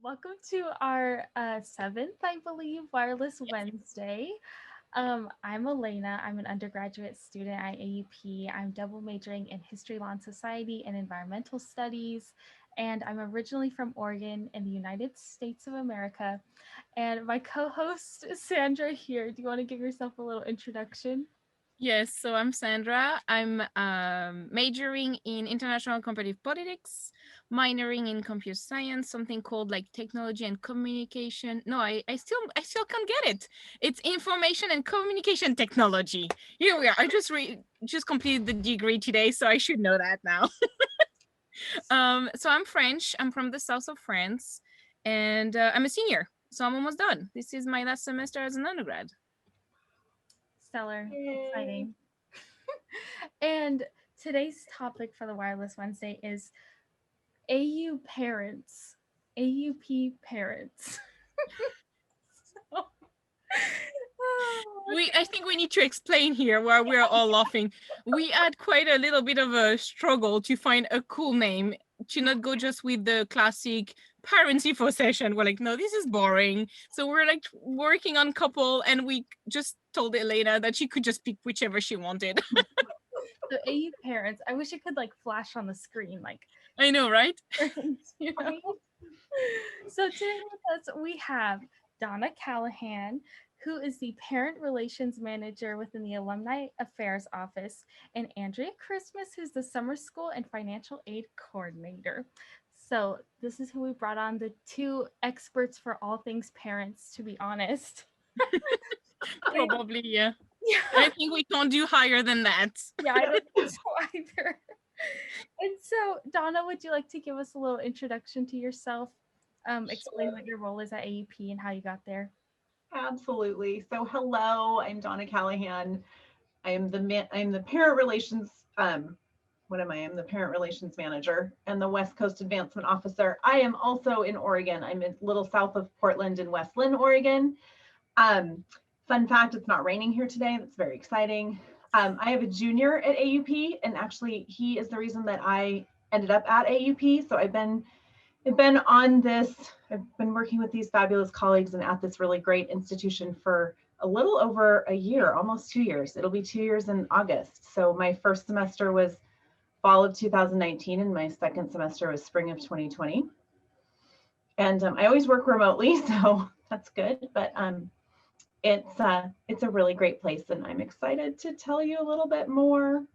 Welcome to our seventh, I believe, Wireless Wednesday. I'm Alayna. I'm an undergraduate student at AUP. I'm double majoring in History, Law, and Society and Environmental Studies. And I'm originally from Oregon in the United States of America. And my co-host, Sandra, here. Do you want to give yourself a little introduction? Yes, so I'm Sandra. I'm majoring in International Comparative Politics, minoring in computer science, something called like technology and communication. No, I still can't get it. It's information and communication technology. Here we are. I just completed the degree today, so I should know that now. So I'm French. I'm from the south of France, and I'm a senior. So I'm almost done. This is my last semester as an undergrad. Stellar, Yay. exciting. And today's topic for the Wireless Wednesday is AU parents, AUP parents. So, I think we need to explain here why we're all laughing. We had quite a little bit of a struggle to find a cool name, to not go just with the classic parents info session. We're like, no, this is boring. So we're like working on couple, and we just told Alayna that she could just pick whichever she wanted. so AU parents, I wish it could like flash on the screen, like I know, right? you know. So today with us we have Dana Callaghan, who is the Parent Relations Manager within the Alumni Affairs Office, and Andrea Christmas, who's the Summer School and Financial Aid Coordinator. So this is who we brought on, the two experts for all things parents, to be honest. Probably, yeah. Yeah, I think we can't do higher than that. yeah, I don't think so either. And so, Donna, would you like to give us a little introduction to yourself? Explain what your role is at AUP and how you got there. Absolutely. So hello, I'm Dana Callaghan. I'm the parent relations what am I? I'm the parent relations manager and the West Coast Advancement Officer. I am also in Oregon. I'm a little south of Portland in West Lynn, Oregon. Um, Fun fact, it's not raining here today. That's very exciting. I have a junior at AUP, and actually he is the reason that I ended up at AUP. So I've been on this, I've been working with these fabulous colleagues and at this really great institution for a little over a year, almost 2 years. It'll be 2 years in August. So my first semester was fall of 2019 and my second semester was spring of 2020. And I always work remotely, so that's good. But it's a really great place and I'm excited to tell you a little bit more.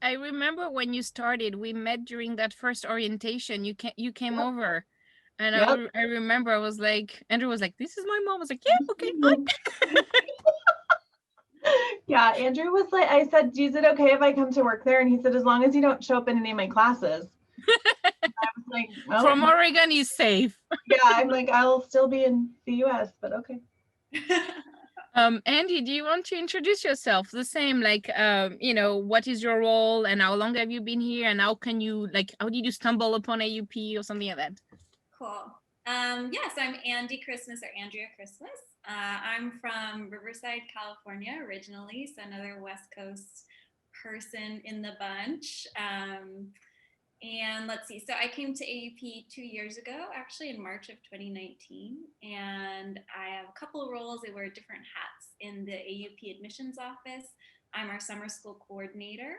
I remember when you started, we met during that first orientation. You came over, and Yep. I remember I was like, Andrew was like, "This is my mom." I was like, "Yeah, okay, fine." Yeah, Andrew was like, I said, is it okay if I come to work there? And he said, as long as you don't show up in any of my classes. I was like, oh. From Oregon, he's safe. Yeah, I'm like, I'll still be in the US, but okay. Andy, do you want to introduce yourself? The same, like, what is your role and how long have you been here, and how did you stumble upon AUP or something like that? Cool. Yes, I'm Andi Christmas or Andrea Christmas. I'm from Riverside, California originally, so another West Coast person in the bunch. And let's see, so I came to AUP 2 years ago, actually in March of 2019, and I have a couple of roles. I wear different hats in the AUP admissions office. I'm our summer school coordinator.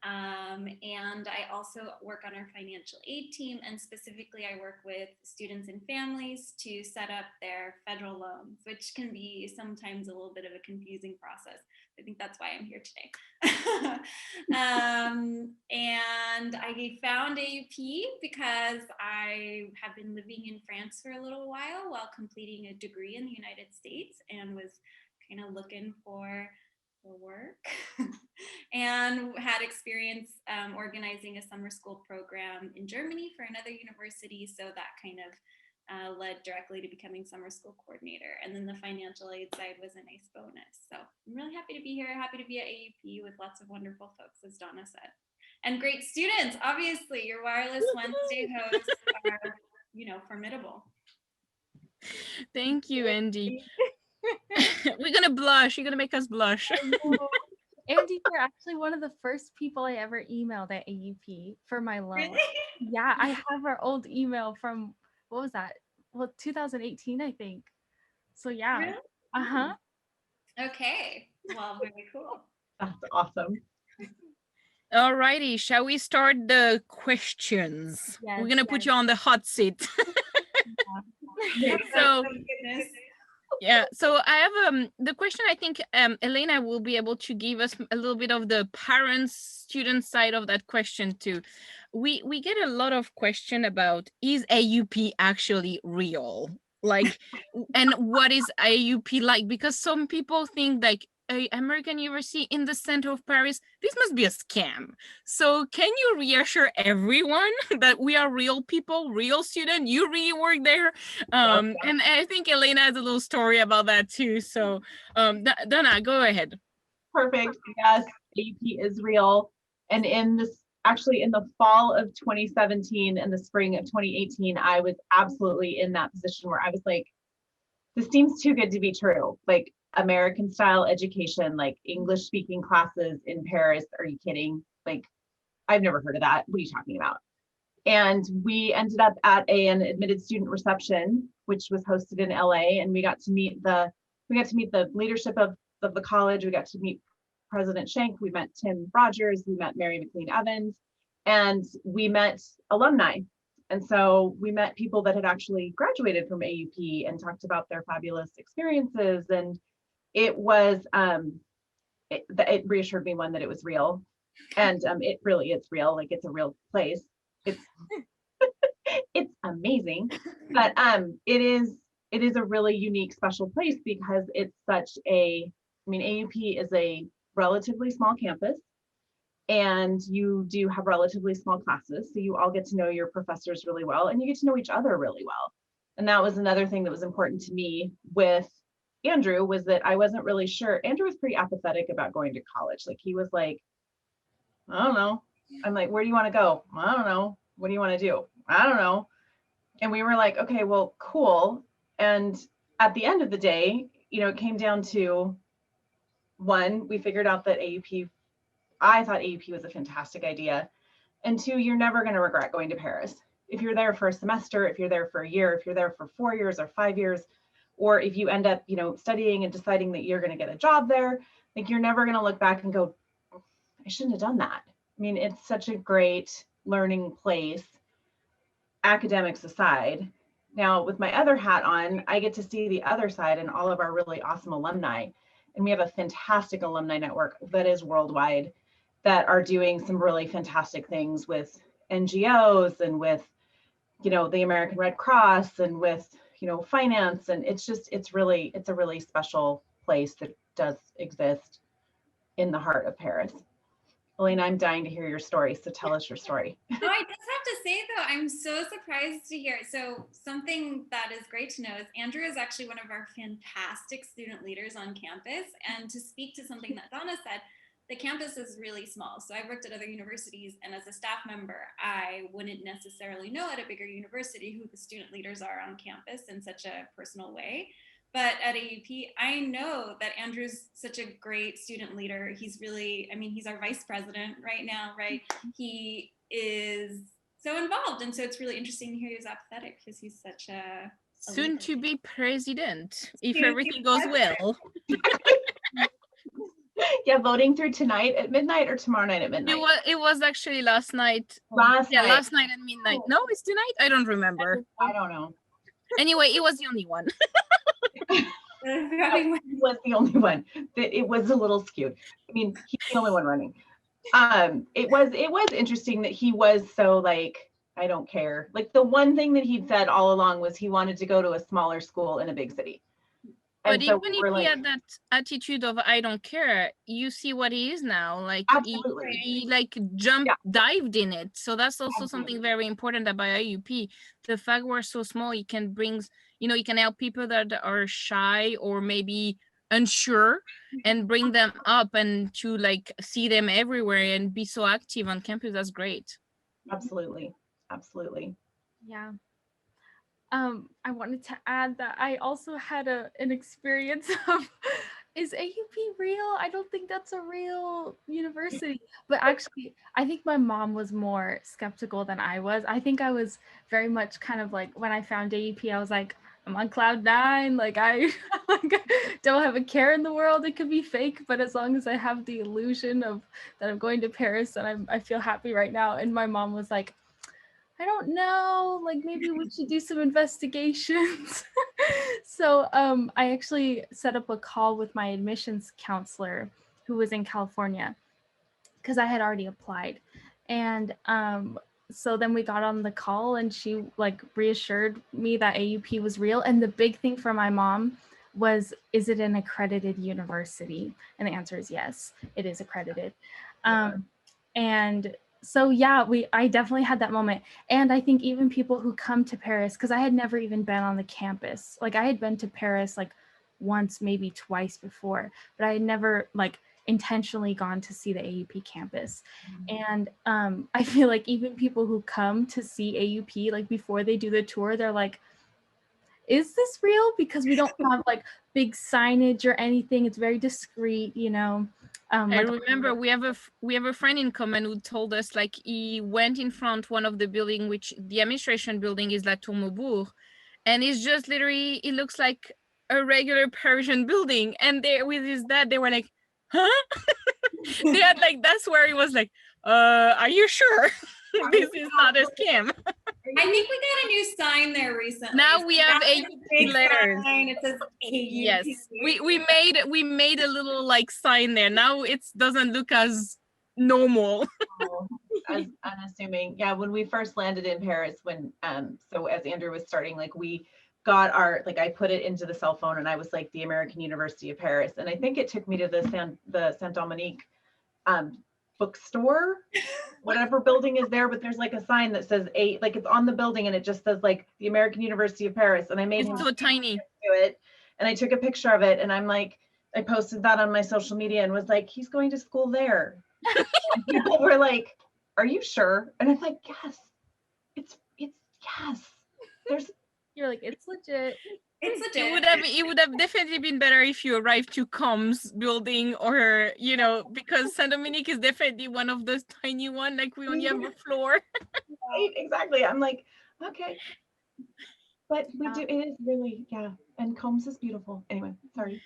And I also work on our financial aid team, and specifically I work with students and families to set up their federal loans, which can be sometimes a little bit of a confusing process. I think that's why I'm here today. And I found AUP because I have been living in France for a little while completing a degree in the United States, and was kind of looking for work and had experience organizing a summer school program in Germany for another university. So that kind of led directly to becoming summer school coordinator. And then the financial aid side was a nice bonus. So I'm really happy to be here, happy to be at AUP with lots of wonderful folks, as Donna said. And great students, obviously. Your Wireless Wednesday hosts are, formidable. Thank you, Andy. We're gonna blush. You're gonna make us blush. Andy, you're actually one of the first people I ever emailed at AUP for my loan. Really? Yeah, I have our old email from, what was that? Well, 2018, I think. So yeah. Really? Uh-huh. Okay. Well, very cool. That's awesome. Alrighty, shall we start the questions? Yes, We're gonna put you on the hot seat. So Oh, goodness. yeah, so I have the question. I think Alayna will be able to give us a little bit of the parents student side of that question too. We get a lot of question about, is AUP actually real, like, and what is AUP like, because some people think like a American university in the center of Paris, this must be a scam. So can you reassure everyone that we are real people, real student, you really work there? And I think Alayna has a little story about that too. So Dana, go ahead. Perfect. Yes, AUP is real. And actually in the fall of 2017 and the spring of 2018, I was absolutely in that position where I was like, this seems too good to be true. Like American style education, like English speaking classes in Paris. Are you kidding? Like, I've never heard of that. What are you talking about? And we ended up at an admitted student reception, which was hosted in LA. And we got to meet the leadership of the college. We got to meet President Schenck. We met Tim Rogers. We met Mary McLean Evans, and we met alumni. And so we met people that had actually graduated from AUP and talked about their fabulous experiences. And it was, it reassured me, one, that it was real. And it really is real, like it's a real place. It's it's amazing. But it is a really unique, special place because it's such a, I mean, AUP is a relatively small campus, and you do have relatively small classes. So you all get to know your professors really well, and you get to know each other really well. And that was another thing that was important to me with Andrew, was that I wasn't really sure. Andrew was pretty apathetic about going to college. Like he was like, I don't know. I'm like, where do you want to go? I don't know. What do you want to do? I don't know. And we were like, okay, well, cool. And at the end of the day, it came down to, one, we figured out that I thought AUP was a fantastic idea. And two, you're never going to regret going to Paris. If you're there for a semester, if you're there for a year, if you're there for 4 years or 5 years, or if you end up, studying and deciding that you're going to get a job there, like you're never going to look back and go, I shouldn't have done that. I mean, it's such a great learning place, academics aside. Now, with my other hat on, I get to see the other side and all of our really awesome alumni. And we have a fantastic alumni network that is worldwide, that are doing some really fantastic things with NGOs and with, the American Red Cross and with, finance. And it's a really special place that does exist in the heart of Paris. Alayna, I'm dying to hear your story, so tell us your story. Oh, I just have to say though, I'm so surprised to hear. So something that is great to know is Andrea is actually one of our fantastic student leaders on campus. And to speak to something that Donna said, the campus is really small. So I've worked at other universities, and as a staff member, I wouldn't necessarily know at a bigger university who the student leaders are on campus in such a personal way. But at AUP, I know that Andrew's such a great student leader. He's really, he's our vice president right now, right? He is so involved. And so it's really interesting to hear he's apathetic, because he's such a soon to be president, if Soon to everything be goes president. well. Yeah, voting through tonight at midnight or tomorrow night at midnight? It was actually last night. Last night. Last night at midnight. No, it's tonight? I don't remember. I don't know. Anyway, it was the only one. He was the only one. It was a little skewed. I mean, he's the only one running. It was interesting that he was so like, I don't care. Like the one thing that he'd said all along was he wanted to go to a smaller school in a big city. But And so even if he had that attitude of I don't care, you see what he is now. Like absolutely. he like dived in it. So that's also something very important about AUP. The fact we're so small, you can help people that are shy or maybe unsure and bring them up, and to like see them everywhere and be so active on campus. That's great. Absolutely. Yeah. I wanted to add that I also had an experience of is AUP real? I don't think that's a real university. But actually, I think my mom was more skeptical than I was. I think I was very much kind of like, when I found AUP, I was like, I'm on cloud nine. Like I like, don't have a care in the world. It could be fake, but as long as I have the illusion of that I'm going to Paris, and I feel happy right now. And my mom was like, I don't know, like maybe we should do some investigations. So I actually set up a call with my admissions counselor who was in California because I had already applied. And so then we got on the call and she like reassured me that AUP was real. And the big thing for my mom was, is it an accredited university? And the answer is yes, it is accredited. And so yeah, I definitely had that moment. And I think even people who come to Paris, because I had never even been on the campus. Like I had been to Paris like once, maybe twice before, but I had never like intentionally gone to see the AUP campus. And I feel like even people who come to see AUP, like before they do the tour, they're like, is this real? Because we don't have like big signage or anything. It's very discreet, you know. I remember we have a friend in common who told us like he went in front one of the building, which the administration building is La Tour Maubourg, and it's just literally, it looks like a regular Parisian building. And there with his dad, they were like, huh? They had like, that's where he was like, are you sure this is not a scam? I think we got a new sign there recently. Now we have AUP letters. Sign. It says AUP. Yes, we made a little like sign there. Now it doesn't look as normal. As unassuming. Yeah, when we first landed in Paris, when so as Andrew was starting, like we got our, like I put it into the cell phone and I was like the American University of Paris, and I think it took me to the Saint Dominique bookstore, whatever building is there, but there's like a sign that says like it's on the building and it just says like the American University of Paris, and I made It's so tiny. it, and I took a picture of it, and I'm like, I posted that on my social media and was like, he's going to school there. And people were like, are you sure? And I'm like, yes, it's yes. You're like, it's legit. It's legit. It would have definitely been better if you arrived to Combs building, or you know, because Saint Dominique is definitely one of those tiny one, like we only have a floor. Right, exactly. I'm like, okay. But we do, it is really, yeah. And Combs is beautiful. Anyway, sorry.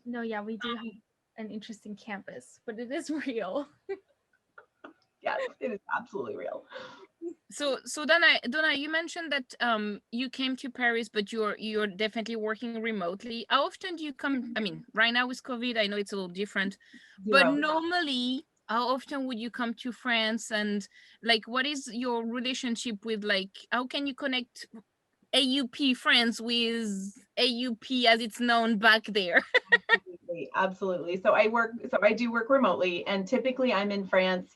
No, yeah, we do have an interesting campus, but it is real. Yes, it is absolutely real. So Dana, you mentioned that you came to Paris, but you're definitely working remotely. How often do you come? I mean, right now with COVID, I know it's a little different, but normally, how often would you come to France? And like, what is your relationship with, like, how can you connect AUP France with AUP as it's known back there? Absolutely. So I do work remotely, and typically I'm in France.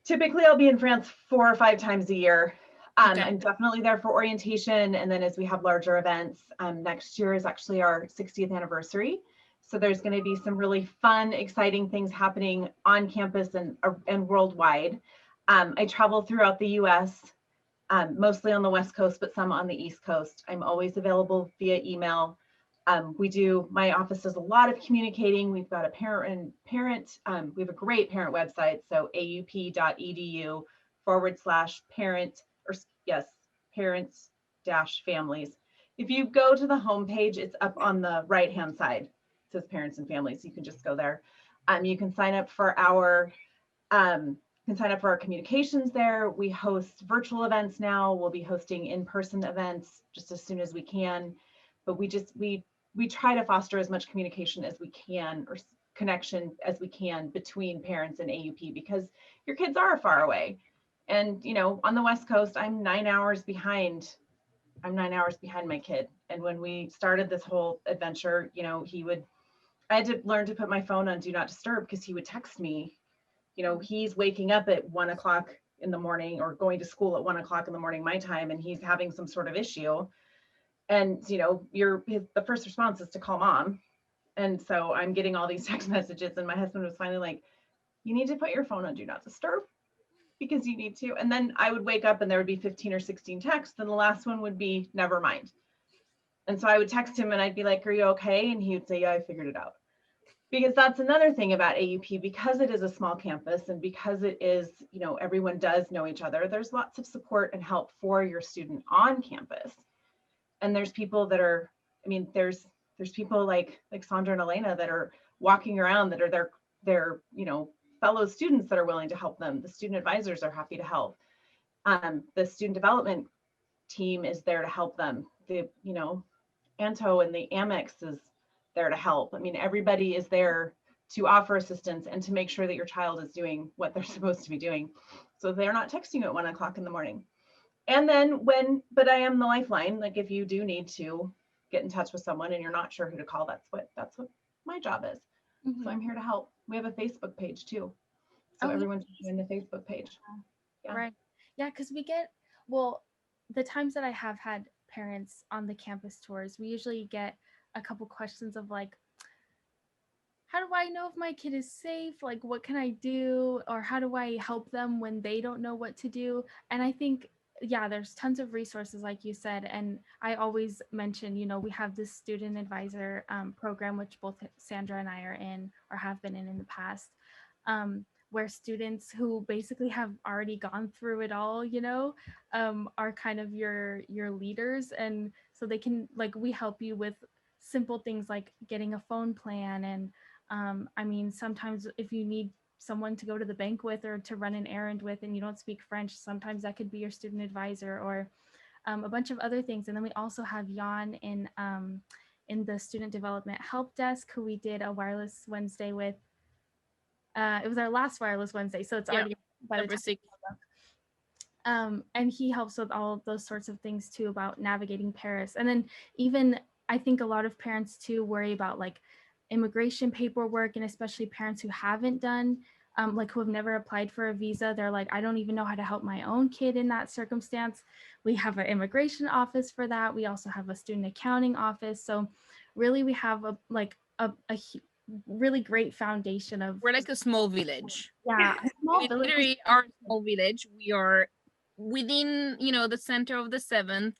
Typically I'll be in France 4 or 5 times a year. Okay. I'm definitely there for orientation, and then as we have larger events, next year is actually our 60th anniversary. So there's going to be some really fun, exciting things happening on campus and worldwide. I travel throughout the US, mostly on the West Coast, but some on the East Coast. I'm always available via email. My office does a lot of communicating. We've got a parent, we have a great parent website. So aup.edu/parents-families. If you go to the homepage, it's up on the right-hand side. It says parents and families. You can just go there. You can sign up for our communications there. We host virtual events now. We'll be hosting in-person events just as soon as we can. But we try to foster as much communication as we can, or connection as we can, between parents and AUP, because your kids are far away. And, you know, on the West Coast, I'm 9 hours behind. I'm 9 hours behind my kid. And when we started this whole adventure, you know, I had to learn to put my phone on do not disturb, because he would text me, you know, he's waking up at 1 o'clock in the morning, or going to school at 1 o'clock in the morning, my time, and he's having some sort of issue. And, you know, the first response is to call mom. And so I'm getting all these text messages, and my husband was finally like, you need to put your phone on do not disturb, because you need to. And then I would wake up and there would be 15 or 16 texts, and the last one would be never mind. And so I would text him and I'd be like, are you okay? And he would say, yeah, I figured it out. Because that's another thing about AUP, because it is a small campus and because it is, you know, everyone does know each other, there's lots of support and help for your student on campus. And there's people that are, I mean, there's people like Sandra and Alayna that are walking around that are their, you know, fellow students that are willing to help them. The student advisors are happy to help. The student development team is there to help them. The, you know, Anto and the Amex is there to help. I mean, everybody is there to offer assistance and to make sure that your child is doing what they're supposed to be doing. So they're not texting you at 1 o'clock in the morning. And then but I am the lifeline. Like if you do need to get in touch with someone and you're not sure who to call, that's what my job is. So I'm here to help. We have a Facebook page too. So everyone should join the Facebook page. Yeah. Right. Yeah, because we get, well, the times that I have had parents on the campus tours, we usually get a couple questions of like, how do I know if my kid is safe? Like, what can I do? Or how do I help them when they don't know what to do? And I think, yeah, there's tons of resources, like you said. And I always mention, you know, we have this student advisor program, which both Sandra and I are in or have been in the past, where students who basically have already gone through it all, you know, are kind of your leaders. And so they can, like, we help you with simple things like getting a phone plan. And I mean, sometimes if you need someone to go to the bank with or to run an errand with and you don't speak French, sometimes that could be your student advisor or a bunch of other things. And then we also have Jan in the student development help desk, who we did a wireless Wednesday with. It was our last wireless Wednesday, so it's already by the time. And he helps with all of those sorts of things too about navigating Paris. And then even I think a lot of parents too worry about like immigration paperwork, and especially parents who haven't done like who have never applied for a visa. They're like, I don't even know how to help my own kid in that circumstance. We have an immigration office for that. We also have a student accounting office. So really we have a really great foundation of. We're like a small village. Yeah, a small we village. literally are a small village. We are within, you know, the center of the 7th.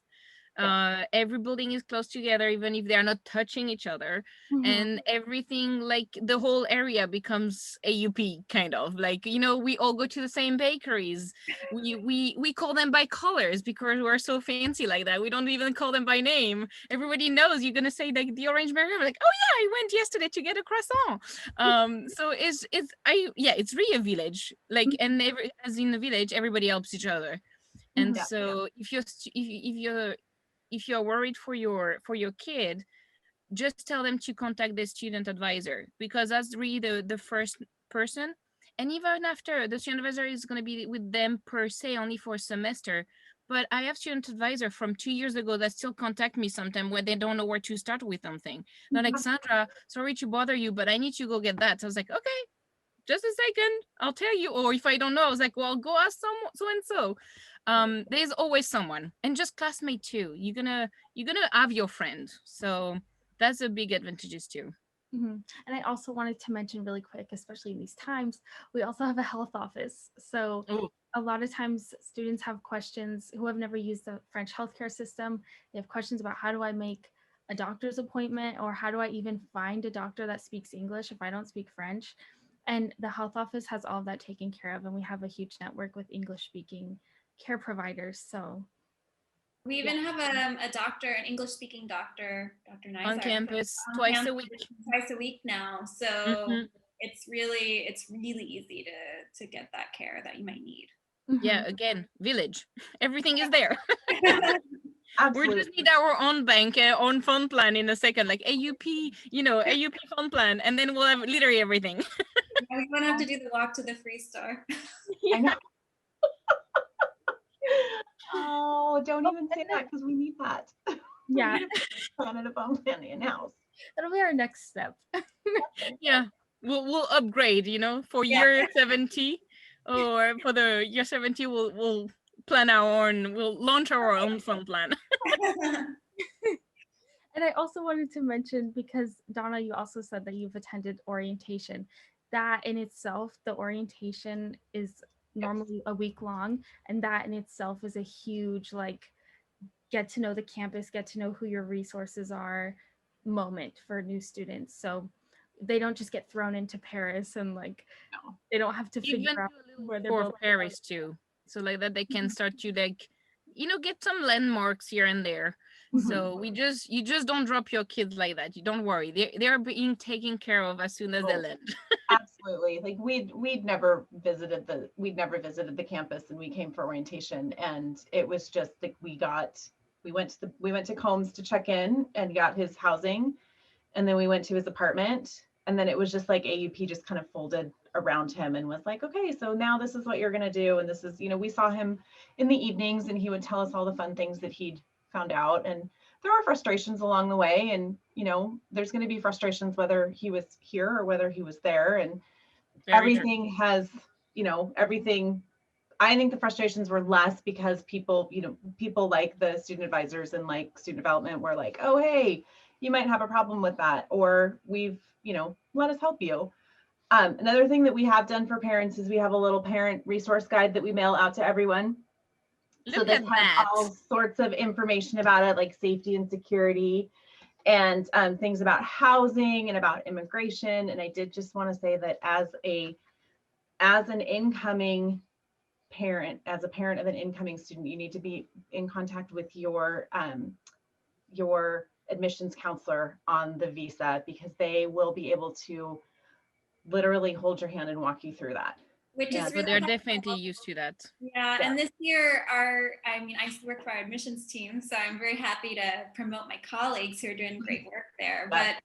Every building is close together, even if they are not touching each other. And everything, like the whole area becomes AUP, kind of like, you know, we all go to the same bakeries. We call them by colors because we're so fancy like that. We don't even call them by name. Everybody knows you're gonna say like the orange berry, like, oh yeah, I went yesterday to get a croissant. So it's really a village, like, and as in the village everybody helps each other. And so if you're worried for your kid, just tell them to contact the student advisor, because that's really the first person. And even after, the student advisor is going to be with them per se only for a semester. But I have student advisor from 2 years ago that still contact me sometimes when they don't know where to start with something. They're like, Sandra, sorry to bother you, but I need to go get that. So I was like, okay, just a second, I'll tell you. Or if I don't know, I was like, well, go ask so and so. There's always someone, and just classmate too. You're gonna have your friend, so that's a big advantages too. And I also wanted to mention really quick, especially in these times, we also have a health office. So a lot of times students have questions who have never used the French healthcare system. They have questions about, how do I make a doctor's appointment, or how do I even find a doctor that speaks English if I don't speak French? And the health office has all of that taken care of, and we have a huge network with English speaking care providers. So we even have a doctor, an English speaking doctor, Dr. Nizar, on campus twice a week now. So it's really easy to get that care that you might need. Yeah, again, village, everything is there. Absolutely. We just need our own bank, own fund plan in a second, like AUP, AUP fund plan, and then we'll have literally everything. We won't have to do the walk to the free store. I know. Oh, don't even say that, because we need that. Yeah. Plan a phone plan in-house. That'll be our next step. Yeah, we'll upgrade, for year 70, or for the year 70, we'll plan our own, we'll launch our own fund plan. And I also wanted to mention, because Dana, you also said that you've attended orientation. That in itself, the orientation is normally a week long, and that in itself is a huge get to know the campus, get to know who your resources are moment for new students. So they don't just get thrown into Paris and like No. they don't have to Even figure out do a little where they're tour of building. Paris too, so like that they can start to like, you know, get some landmarks here and there. So you just don't drop your kids like that. You don't worry. They're being taken care of as soon as they Oh, land. absolutely. Like we'd never visited the campus, and we came for orientation, and it was just like we went to Combs to check in and got his housing, and then we went to his apartment, and then it was just like AUP just kind of folded around him and was like, okay, so now this is what you're going to do, and this is, you know, we saw him in the evenings and he would tell us all the fun things that he'd found out, and there are frustrations along the way, and you know, there's going to be frustrations whether he was here or whether he was there, and everything has, you know, everything. I think the frustrations were less because people, you know, people like the student advisors and like student development were like, oh, hey, you might have a problem with that, or we've, you know, let us help you. Another thing that we have done for parents is we have a little parent resource guide that we mail out to everyone. So Look this at has that. all sorts of information about it, like safety and security, and things about housing and about immigration. And I did just want to say that as an incoming parent, as a parent of an incoming student, you need to be in contact with your admissions counselor on the visa, because they will be able to literally hold your hand and walk you through that. Which Yeah, is So really they're helpful. definitely used to that. Yeah, and this year I work for our admissions team, so I'm very happy to promote my colleagues who are doing great work there. But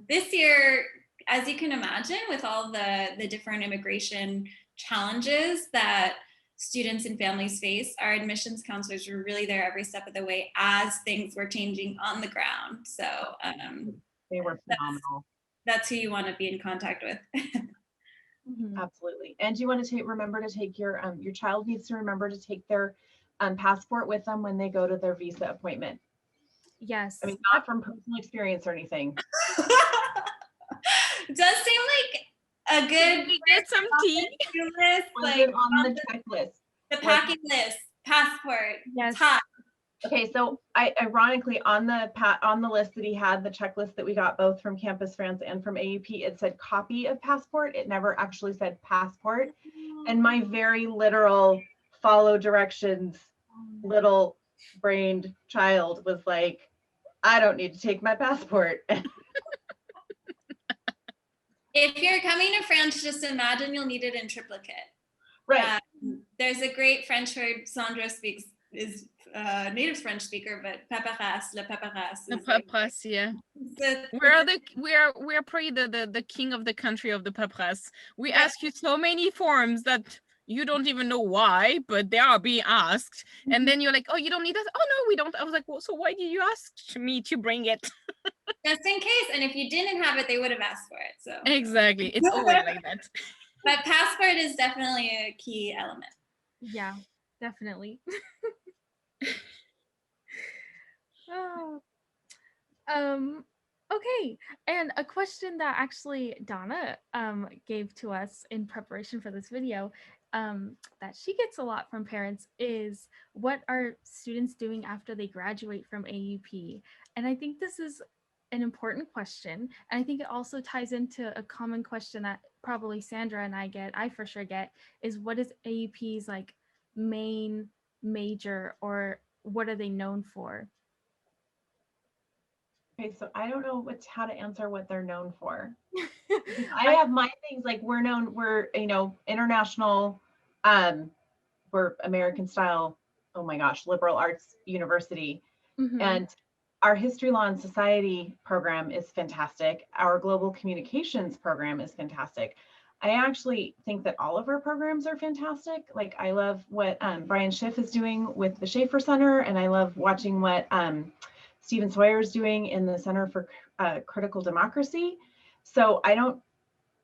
this year, as you can imagine, with all the different immigration challenges that students and families face, our admissions counselors were really there every step of the way as things were changing on the ground. So they were phenomenal. that's who you want to be in contact with. Absolutely. And you want to remember to take your child needs to remember to take their passport with them when they go to their visa appointment. Yes. I mean, not from personal experience or anything. It does seem like a good. We get some tea. List, Was like it on the checklist? the packing list, passport. Yes. Hot. Okay, so ironically on the list that he had, the checklist that we got both from Campus France and from AUP, it said copy of passport. It never actually said passport. And my very literal follow directions little brained child was like, I don't need to take my passport. If you're coming to France, just imagine you'll need it in triplicate. Right. There's a great French word Sandra speaks, is native French speaker, but paperasse, le paperasse. The paperasse, yeah. We're probably the king of the country of the paperasse. We ask you so many forms that you don't even know why, but they are being asked. And then you're like, oh, you don't need that? Oh, no, we don't. I was like, well, so why did you ask me to bring it? Just in case. And if you didn't have it, they would have asked for it. So exactly. It's always like that. But passport is definitely a key element. Yeah, definitely. Oh. Okay, and a question that actually Dana gave to us in preparation for this video that she gets a lot from parents is, what are students doing after they graduate from AUP? And I think this is an important question, and I think it also ties into a common question that probably Sandra and I for sure get, is what is AUP's like main major, or what are they known for? Okay, so I don't know how to answer what they're known for. I have my things like we're you know, international, we're American style, oh my gosh, liberal arts university. And our history, law, and society program is fantastic. Our global communications program is fantastic. I actually think that all of our programs are fantastic. Like I love what Brian Schiff is doing with the Schaefer Center, and I love watching what Stephen Sawyer is doing in the Center for Critical Democracy. So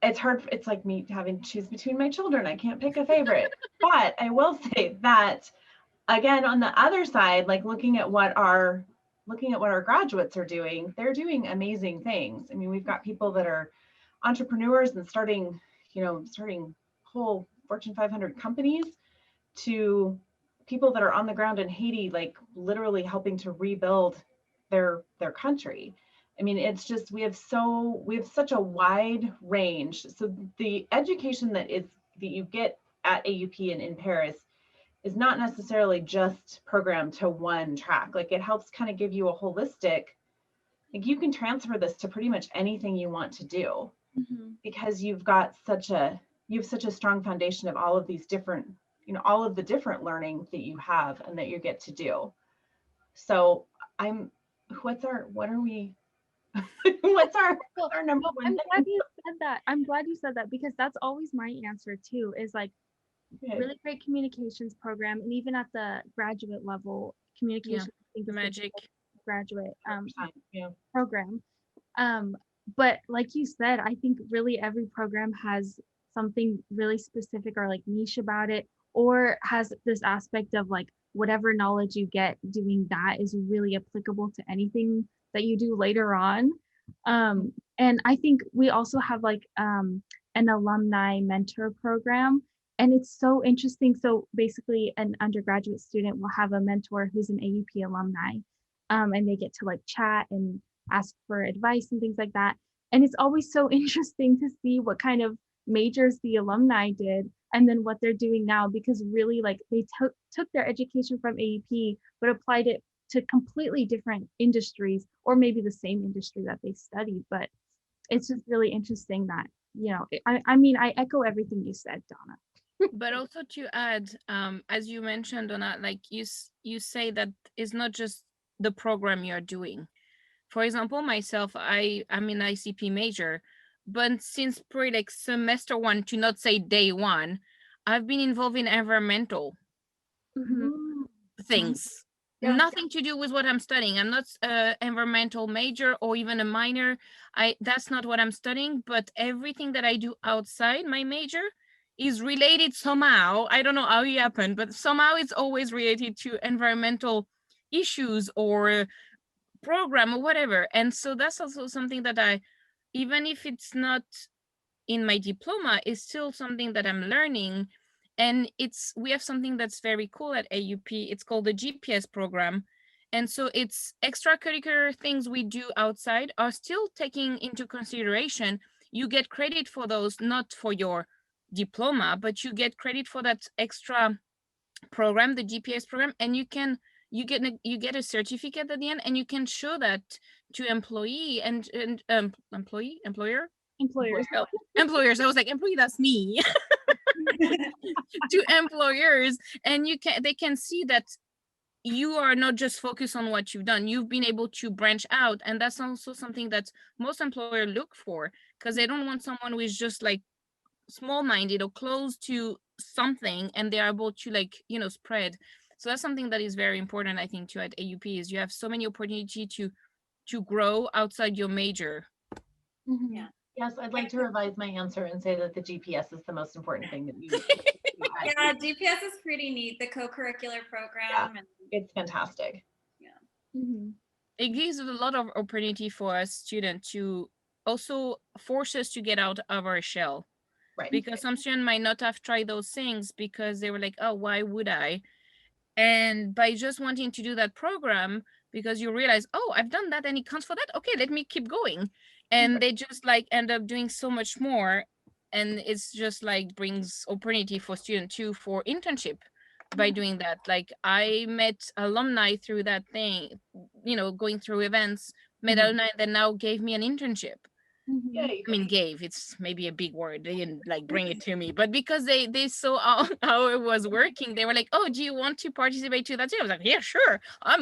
it's hard. It's like me having to choose between my children. I can't pick a favorite. But I will say that, again, on the other side, like looking at what our graduates are doing, they're doing amazing things. I mean, we've got people that are entrepreneurs and starting whole Fortune 500 companies, to people that are on the ground in Haiti, like literally helping to rebuild their country. I mean, it's just, we have such a wide range. So the education that you get at AUP and in Paris is not necessarily just programmed to one track. Like it helps kind of give you a holistic, like you can transfer this to pretty much anything you want to do, because you've got such a strong foundation of all of these different, all of the different learning that you have and that you get to do. So what's our number one I'm thing? glad you said that. I'm glad you said that, because that's always my answer too, is like really great communications program. And even at the graduate level, communication, I think, is magic graduate Yeah. program. But like you said, I think really every program has something really specific or like niche about it, or has this aspect of like whatever knowledge you get doing that is really applicable to anything that you do later on. And I think we also have like an alumni mentor program, and it's so interesting. So basically an undergraduate student will have a mentor who's an AUP alumni, and they get to like chat and ask for advice and things like that. And it's always so interesting to see what kind of majors the alumni did and then what they're doing now, because really like they took their education from AUP but applied it to completely different industries, or maybe the same industry that they studied. But it's just really interesting that, I mean, I echo everything you said, Donna. But also to add, as you mentioned, Donna, like you say that it's not just the program you're doing. For example, myself, I'm an ICP major, but since probably like semester one, to not say day one, I've been involved in environmental things. Yeah. Nothing to do with what I'm studying. I'm not an environmental major or even a minor. That's not what I'm studying, but everything that I do outside my major is related somehow. I don't know how it happened, but somehow it's always related to environmental issues or program or whatever. And so that's also something that even if it's not in my diploma, is still something that I'm learning. And we have something that's very cool at AUP. It's called the GPS program. And so it's extracurricular things we do outside are still taking into consideration. You get credit for those, not for your diploma, but you get credit for that extra program, the GPS program, and you get a certificate at the end, and you can show that to employee and employer Employers. well, employers. I was like, employee, that's me. To employers, and they can see that you are not just focused on what you've done. You've been able to branch out, and that's also something that most employers look for, because they don't want someone who is just like small-minded or close to something, and they're able to like spread. So that's something that is very important, I think, too, at AUP, is you have so many opportunity to grow outside your major. Yeah. Yes, I'd like to revise my answer and say that the GPS is the most important thing that you Yeah, GPS is pretty neat. The co-curricular program. Yeah. And It's fantastic. It gives a lot of opportunity for us students to also force us to get out of our shell. Right. Because some students might not have tried those things because they were like, oh, why would I? And by just wanting to do that program, because you realize, oh, I've done that and it counts for that. Okay, let me keep going. And they just like end up doing so much more. And it's just like brings opportunity for students too for internship by doing that. Like I met alumni through that thing, going through events, met alumni that now gave me an internship. I mean, gave, it's maybe a big word. They didn't like bring it to me, but because they saw how it was working, they were like, oh, do you want to participate to that too? I was like, yeah, sure.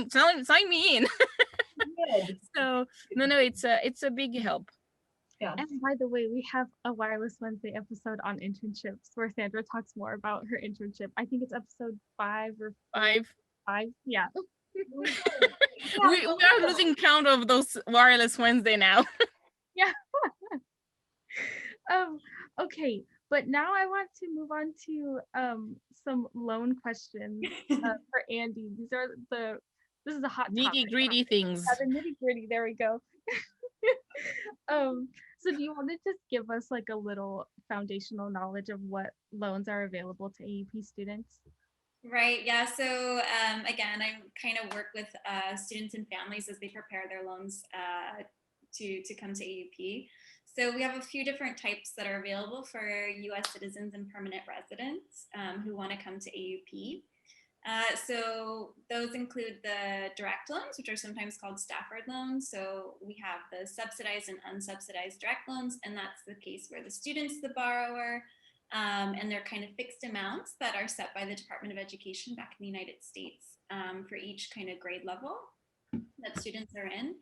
Sign me in. Good. So no, it's a big help. Yeah. And by the way, we have a Wireless Wednesday episode on internships where Sandra talks more about her internship. I think it's episode 5 or 5. Yeah. We are losing count of those Wireless Wednesday now. Yeah. Okay, but now I want to move on to some loan questions for Andi. This is a hot nitty gritty things. Yeah, the nitty gritty. There we go. So do you want to just give us like a little foundational knowledge of what loans are available to AUP students? Right. Yeah. So again, I kind of work with students and families as they prepare their loans to come to AUP. So we have a few different types that are available for U.S. citizens and permanent residents who want to come to AUP. So those include the direct loans, which are sometimes called Stafford loans. So we have the subsidized and unsubsidized direct loans, and that's the case where the student's the borrower, and they're kind of fixed amounts that are set by the Department of Education back in the United States for each kind of grade level that students are in.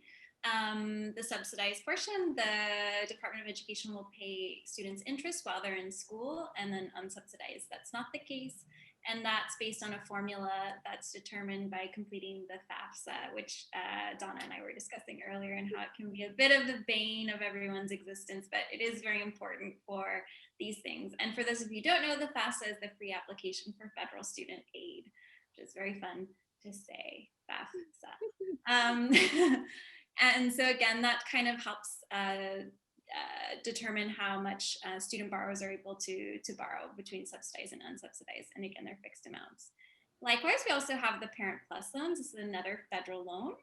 The subsidized portion, the Department of Education will pay students interest while they're in school, and then unsubsidized, that's not the case. And that's based on a formula that's determined by completing the FAFSA, which Donna and I were discussing earlier, and how it can be a bit of the bane of everyone's existence, but it is very important for these things. And for those of you who don't know, the FAFSA is the free application for federal student aid, which is very fun to say, FAFSA. And so again, that kind of helps determine how much student borrowers are able to borrow between subsidized and unsubsidized. And again, they're fixed amounts. Likewise, we also have the Parent Plus loans. This is another federal loan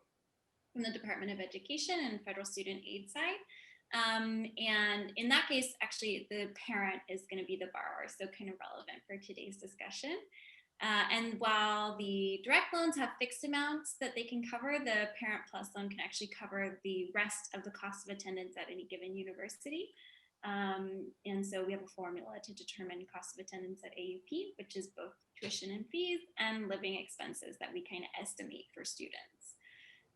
from the Department of Education and federal student aid side. And in that case, actually, the parent is going to be the borrower, so kind of relevant for today's discussion. And while the direct loans have fixed amounts that they can cover, the Parent Plus loan can actually cover the rest of the cost of attendance at any given university. And so we have a formula to determine cost of attendance at AUP, which is both tuition and fees and living expenses that we kind of estimate for students.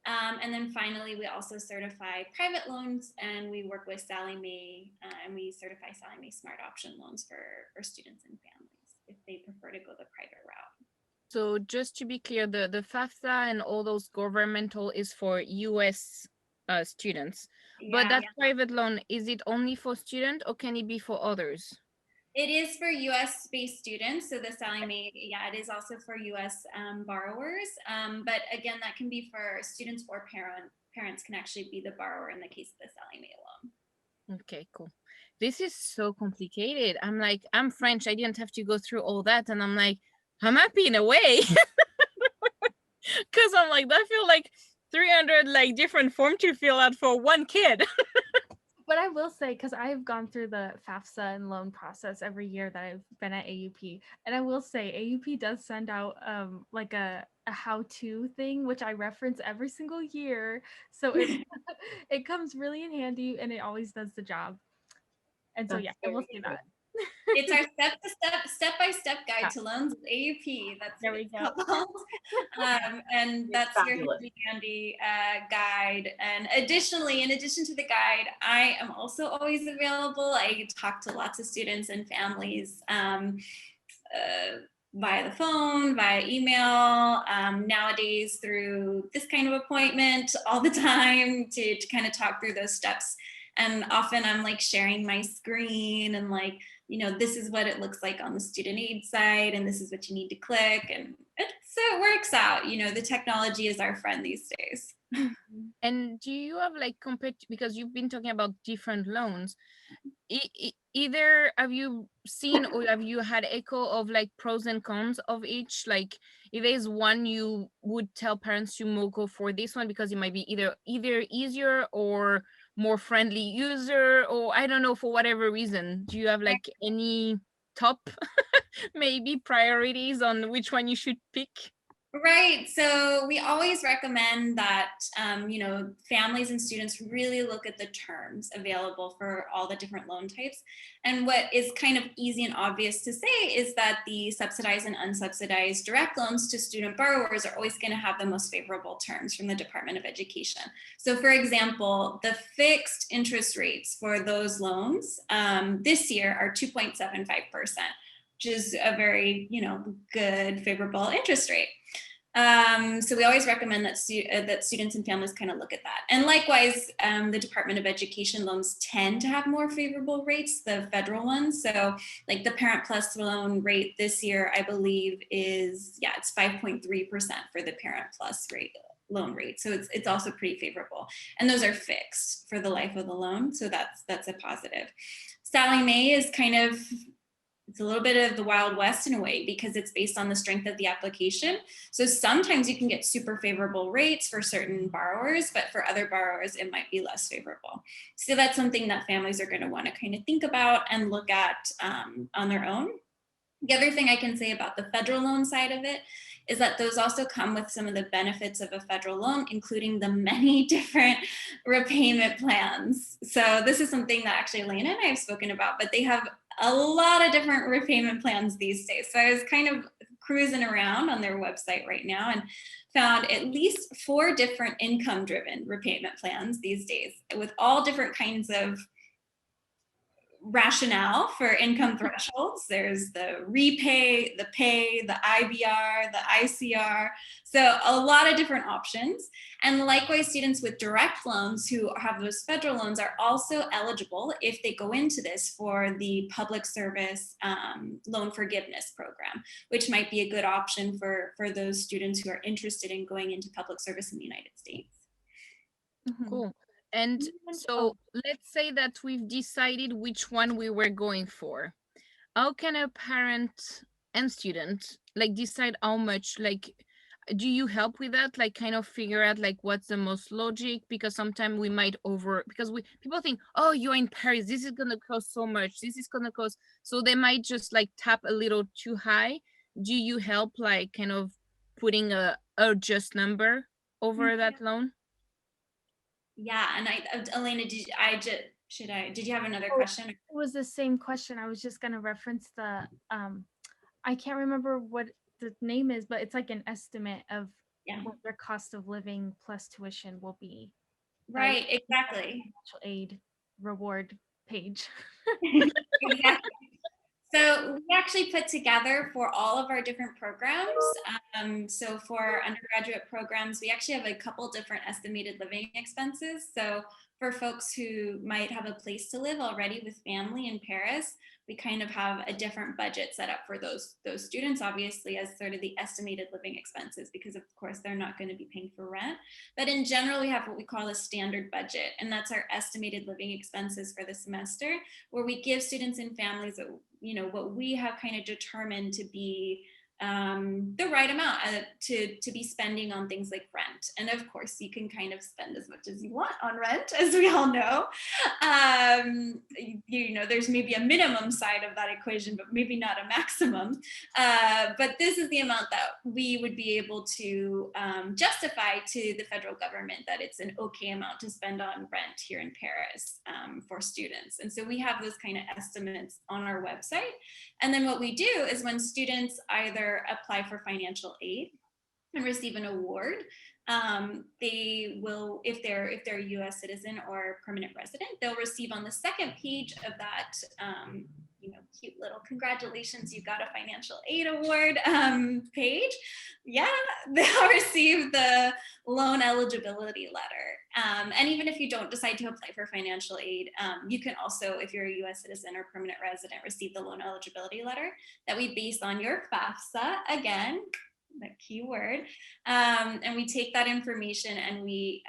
And then finally, we also certify private loans, and we work with Sallie Mae, and we certify Sallie Mae Smart Option loans for students and families if they prefer to go the private route. So just to be clear, the FAFSA and all those governmental is for US students, but that private loan, is it only for students or can it be for others? It is for US based students. So the Sallie Mae, yeah, it is also for US borrowers. But again, that can be for students or parents can actually be the borrower in the case of the Sallie Mae loan. Okay, cool. This is so complicated. I'm like, I'm French. I didn't have to go through all that. And I'm like, I'm happy in a way. Because I'm like, I feel like 300 like different forms to fill out for one kid. But I will say, because I've gone through the FAFSA and loan process every year that I've been at AUP, and I will say AUP does send out like a how-to thing, which I reference every single year. So it comes really in handy, and it always does the job. And so, yeah, I will say that. It's our step-by-step guide to loans with AUP. That's there we go. And that's your handy guide. And additionally, in addition to the guide, I am also always available. I talk to lots of students and families via the phone, via email, nowadays through this kind of appointment all the time to kind of talk through those steps. And often I'm like sharing my screen and like, you know, this is what it looks like on the student aid side, and this is what you need to click, and it works out. You know, the technology is our friend these days. And do you have like because you've been talking about different loans, either have you seen or have you had echo of like pros and cons of each? Like if there's one you would tell parents to go for this one because it might be either easier or more friendly user, or I don't know, for whatever reason. Do you have like any top maybe priorities on which one you should pick? Right. So we always recommend that, you know, families and students really look at the terms available for all the different loan types. And what is kind of easy and obvious to say is that the subsidized and unsubsidized direct loans to student borrowers are always going to have the most favorable terms from the Department of Education. So for example, the fixed interest rates for those loans this year are 2.75%, which is a very, you know, good, favorable interest rate. So we always recommend that students and families kind of look at that. And likewise, the Department of Education loans tend to have more favorable rates, the federal ones. So like the Parent Plus loan rate this year, I believe is, yeah, it's 5.3% for the Parent Plus loan rate. So it's also pretty favorable. And those are fixed for the life of the loan. So that's a positive. Sallie Mae is kind of it's a little bit of the Wild West in a way, because it's based on the strength of the application. So sometimes you can get super favorable rates for certain borrowers, but for other borrowers, it might be less favorable. So that's something that families are going to want to kind of think about and look at on their own. The other thing I can say about the federal loan side of it is that those also come with some of the benefits of a federal loan, including the many different repayment plans. So this is something that actually Alayna and I have spoken about, but they have a lot of different repayment plans these days. So I was kind of cruising around on their website right now and found at least 4 different income-driven repayment plans these days, with all different kinds of rationale for income thresholds. There's the repay, the pay, the IBR, the ICR. So a lot of different options. And likewise, students with direct loans who have those federal loans are also eligible if they go into this for the public service loan forgiveness program, which might be a good option for those students who are interested in going into public service in the United States. Cool. And so let's say that we've decided which one we were going for. How can a parent and student like decide how much, like, do you help with that? Like kind of figure out like what's the most logic? Because sometimes we might because people think, oh, you're in Paris, this is gonna cost so much, this is gonna cost, so they might just like tap a little too high. Do you help like kind of putting a just number over that loan? Yeah, and Alayna, did you have another question? It was the same question. I was just going to reference the, I can't remember what the name is, but it's like an estimate of what their cost of living plus tuition will be. Right, exactly. Financial aid reward page. Exactly. So we actually put together for all of our different programs. So for undergraduate programs, we actually have a couple different estimated living expenses. So for folks who might have a place to live already with family in Paris, we kind of have a different budget set up for those students, obviously, as sort of the estimated living expenses, because of course they're not going to be paying for rent. But in general, we have what we call a standard budget, and that's our estimated living expenses for the semester, where we give students and families, what we have kind of determined to be the right amount to be spending on things like rent. And of course, you can kind of spend as much as you want on rent, as we all know. There's maybe a minimum side of that equation, but maybe not a maximum. But this is the amount that we would be able to justify to the federal government that it's an okay amount to spend on rent here in Paris for students. And so we have those kind of estimates on our website. And then what we do is when students either apply for financial aid and receive an award, they will, if they're a US citizen or permanent resident, they'll receive on the second page of that cute little congratulations, you got a financial aid award page. Yeah, they'll receive the loan eligibility letter. And even if you don't decide to apply for financial aid, you can also, if you're a US citizen or permanent resident, receive the loan eligibility letter that we base on your FAFSA, again, the key word. And we take that information and we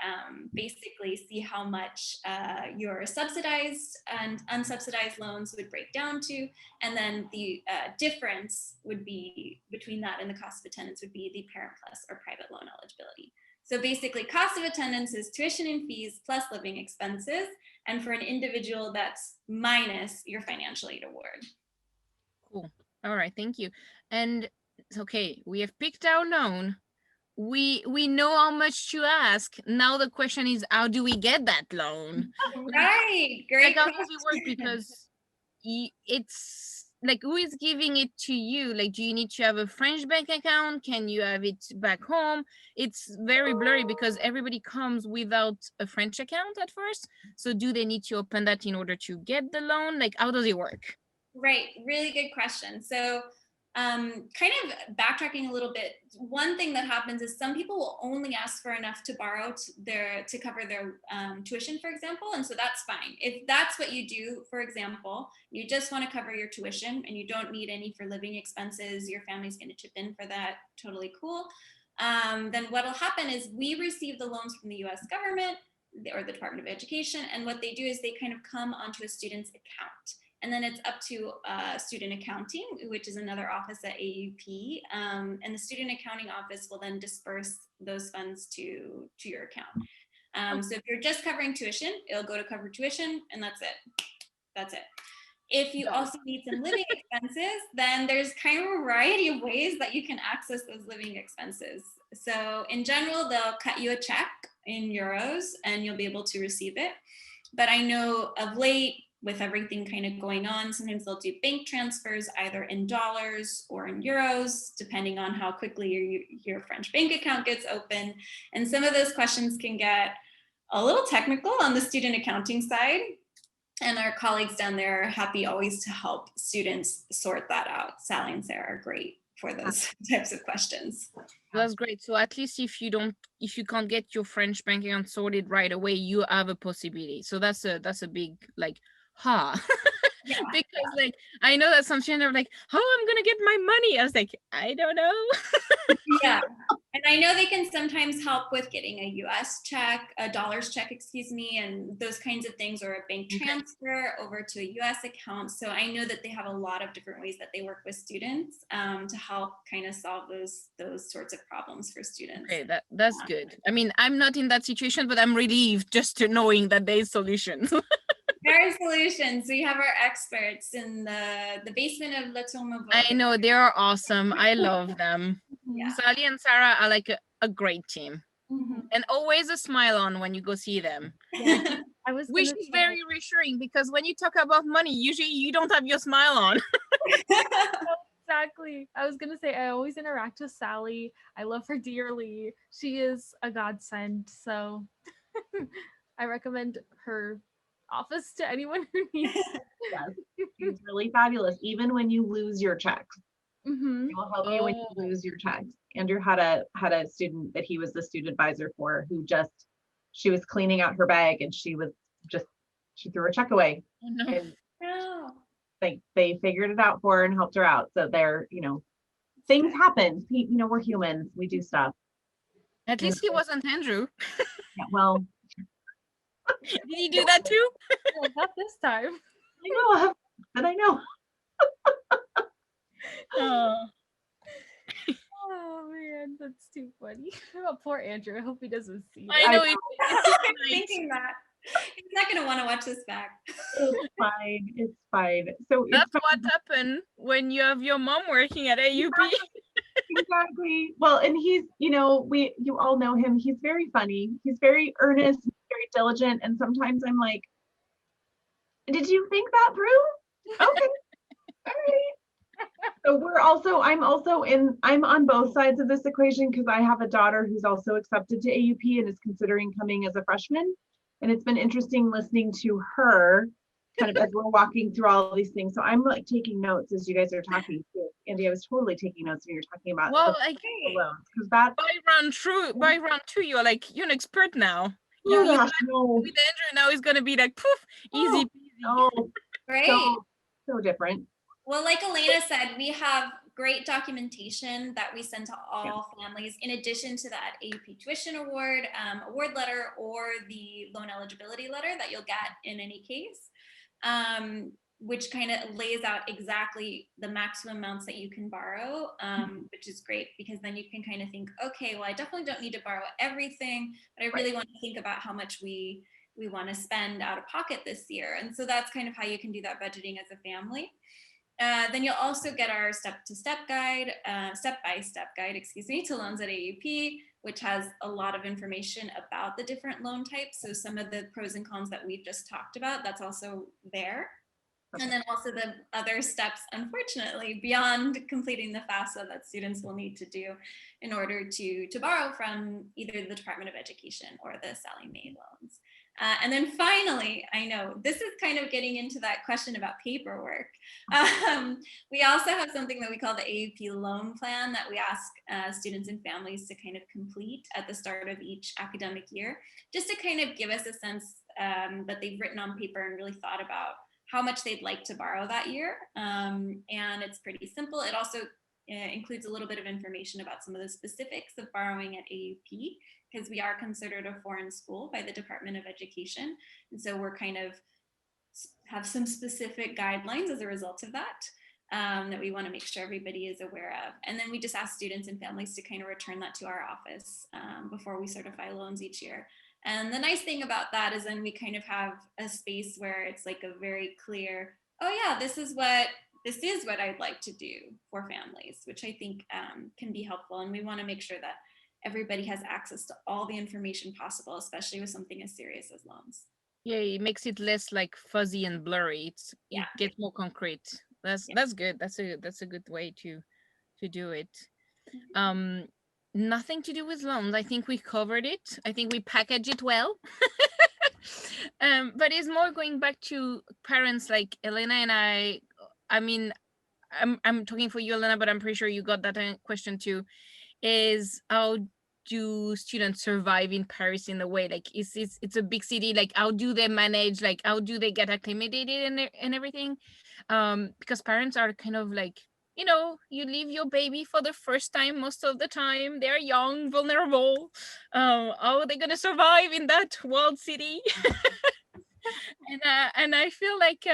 basically see how much your subsidized and unsubsidized loans would break down to. And then the difference would be between that and the cost of attendance would be the Parent Plus or private loan eligibility. So basically, cost of attendance is tuition and fees plus living expenses. And for an individual, that's minus your financial aid award. Cool. All right, thank you. And okay, we have picked our loan. We know how much to ask. Now the question is, how do we get that loan? Right, great. Like, how does it work? Because it's like, who is giving it to you? Like, do you need to have a French bank account? Can you have it back home? It's very blurry because everybody comes without a French account at first. So do they need to open that in order to get the loan? Like, how does it work? Right, really good question. So kind of backtracking a little bit, one thing that happens is some people will only ask for enough to borrow to cover their tuition, for example, and so that's fine. If that's what you do, for example, you just want to cover your tuition and you don't need any for living expenses, your family's going to chip in for that, totally cool. Then what'll happen is we receive the loans from the US government or the Department of Education, and what they do is they kind of come onto a student's account. And then it's up to student accounting, which is another office at AUP. And the student accounting office will then disperse those funds to your account. So if you're just covering tuition, it'll go to cover tuition, and that's it. That's it. If you also need some living expenses, then there's kind of a variety of ways that you can access those living expenses. So in general, they'll cut you a check in euros and you'll be able to receive it. But I know of late, with everything kind of going on, sometimes they'll do bank transfers either in dollars or in euros, depending on how quickly your French bank account gets open. And some of those questions can get a little technical on the student accounting side. And our colleagues down there are happy always to help students sort that out. Sally and Sarah are great for those types of questions. That's great. So at least if you can't get your French bank account sorted right away, you have a possibility. So that's a big like, Yeah, because like I know that some children are like, how I'm gonna get my money? I was like, I don't know. Yeah. And I know they can sometimes help with getting a US check, a dollars check, excuse me, and those kinds of things, or a bank transfer over to a US account. So I know that they have a lot of different ways that they work with students to help kind of solve those sorts of problems for students. Okay, that's good. I mean, I'm not in that situation, but I'm relieved just to knowing that there's solutions. There are solutions. We have our experts in the basement of La Tour Maubourg. I know they are awesome. I love them. Yeah. Sally and Sarah are like a great team. Mhm. And always a smile on when you go see them. Yeah. I was Which gonna is say- very reassuring, because when you talk about money, usually you don't have your smile on. Exactly. I was gonna say I always interact with Sally. I love her dearly. She is a godsend. So I recommend her office to anyone who needs it. Yes, she's really fabulous. Even when you lose your checks, Mhm. she will help you when you lose your checks. Andrew had a student that he was the student advisor for, who she was cleaning out her bag and she threw her check away. Oh, no. And No. they figured it out for her and helped her out. So things happen. We're humans. We do stuff. At least he wasn't Andrew. Yeah, well, Did he do that too? Well, not this time. I know, but I know. Oh. Oh man, that's too funny. Oh, poor Andrew. I hope he doesn't see I that. know I it's I'm thinking that. He's not going to want to watch this back. It's fine. It's fine. So That's what happened when you have your mom working at AUP. Exactly. Well, and he's, you all know him. He's very funny. He's very earnest, very diligent. And sometimes I'm like, did you think that through? Okay. All right. So I'm on both sides of this equation, because I have a daughter who's also accepted to AUP and is considering coming as a freshman. And it's been interesting listening to her kind of as we're walking through all of these things. So I'm like taking notes as you guys are talking. Andy, I was totally taking notes when you're talking about like the loans, because that by round two, you're an expert now. oh You gosh, no. with Andrew now is gonna be like poof, easy peasy. Oh, Great. so different. Well, like Alayna said, we have great documentation that we send to all families, in addition to that AUP tuition award letter, or the loan eligibility letter that you'll get in any case, which kind of lays out exactly the maximum amounts that you can borrow, which is great, because then you can kind of think, okay, well, I definitely don't need to borrow everything, but I really want to think about how much we want to spend out of pocket this year. And so that's kind of how you can do that budgeting as a family. Then you'll also get our step-by-step guide to loans at AUP, which has a lot of information about the different loan types. So some of the pros and cons that we've just talked about, that's also there. And then also the other steps, unfortunately, beyond completing the FAFSA, that students will need to do in order to borrow from either the Department of Education or the Sallie Mae loans. And then finally, I know this is kind of getting into that question about paperwork. We also have something that we call the AUP Loan Plan that we ask students and families to kind of complete at the start of each academic year, just to kind of give us a sense that they've written on paper and really thought about how much they'd like to borrow that year. And it's pretty simple. It also includes a little bit of information about some of the specifics of borrowing at AUP, because we are considered a foreign school by the Department of Education. And so we're kind of have some specific guidelines as a result of that. That we want to make sure everybody is aware of. And then we just ask students and families to kind of return that to our office before we certify loans each year. And the nice thing about that is then we kind of have a space where it's like a very clear, oh yeah, this is what I'd like to do for families, which I think can be helpful. And we want to make sure that everybody has access to all the information possible, especially with something as serious as loans. Yeah, it makes it less like fuzzy and blurry. It gets more concrete. That's good. That's a good way to do it. Nothing to do with loans. I think we covered it. I think we packaged it well. But it's more going back to parents like Alayna and I mean, I'm talking for you, Alayna, but I'm pretty sure you got that question too. Is how do students survive in Paris in a way? Like, it's a big city. Like, how do they manage? Like, how do they get acclimated and everything? Because parents are kind of like, you leave your baby for the first time most of the time. They're young, vulnerable. How are they gonna survive in that wild city? And I feel like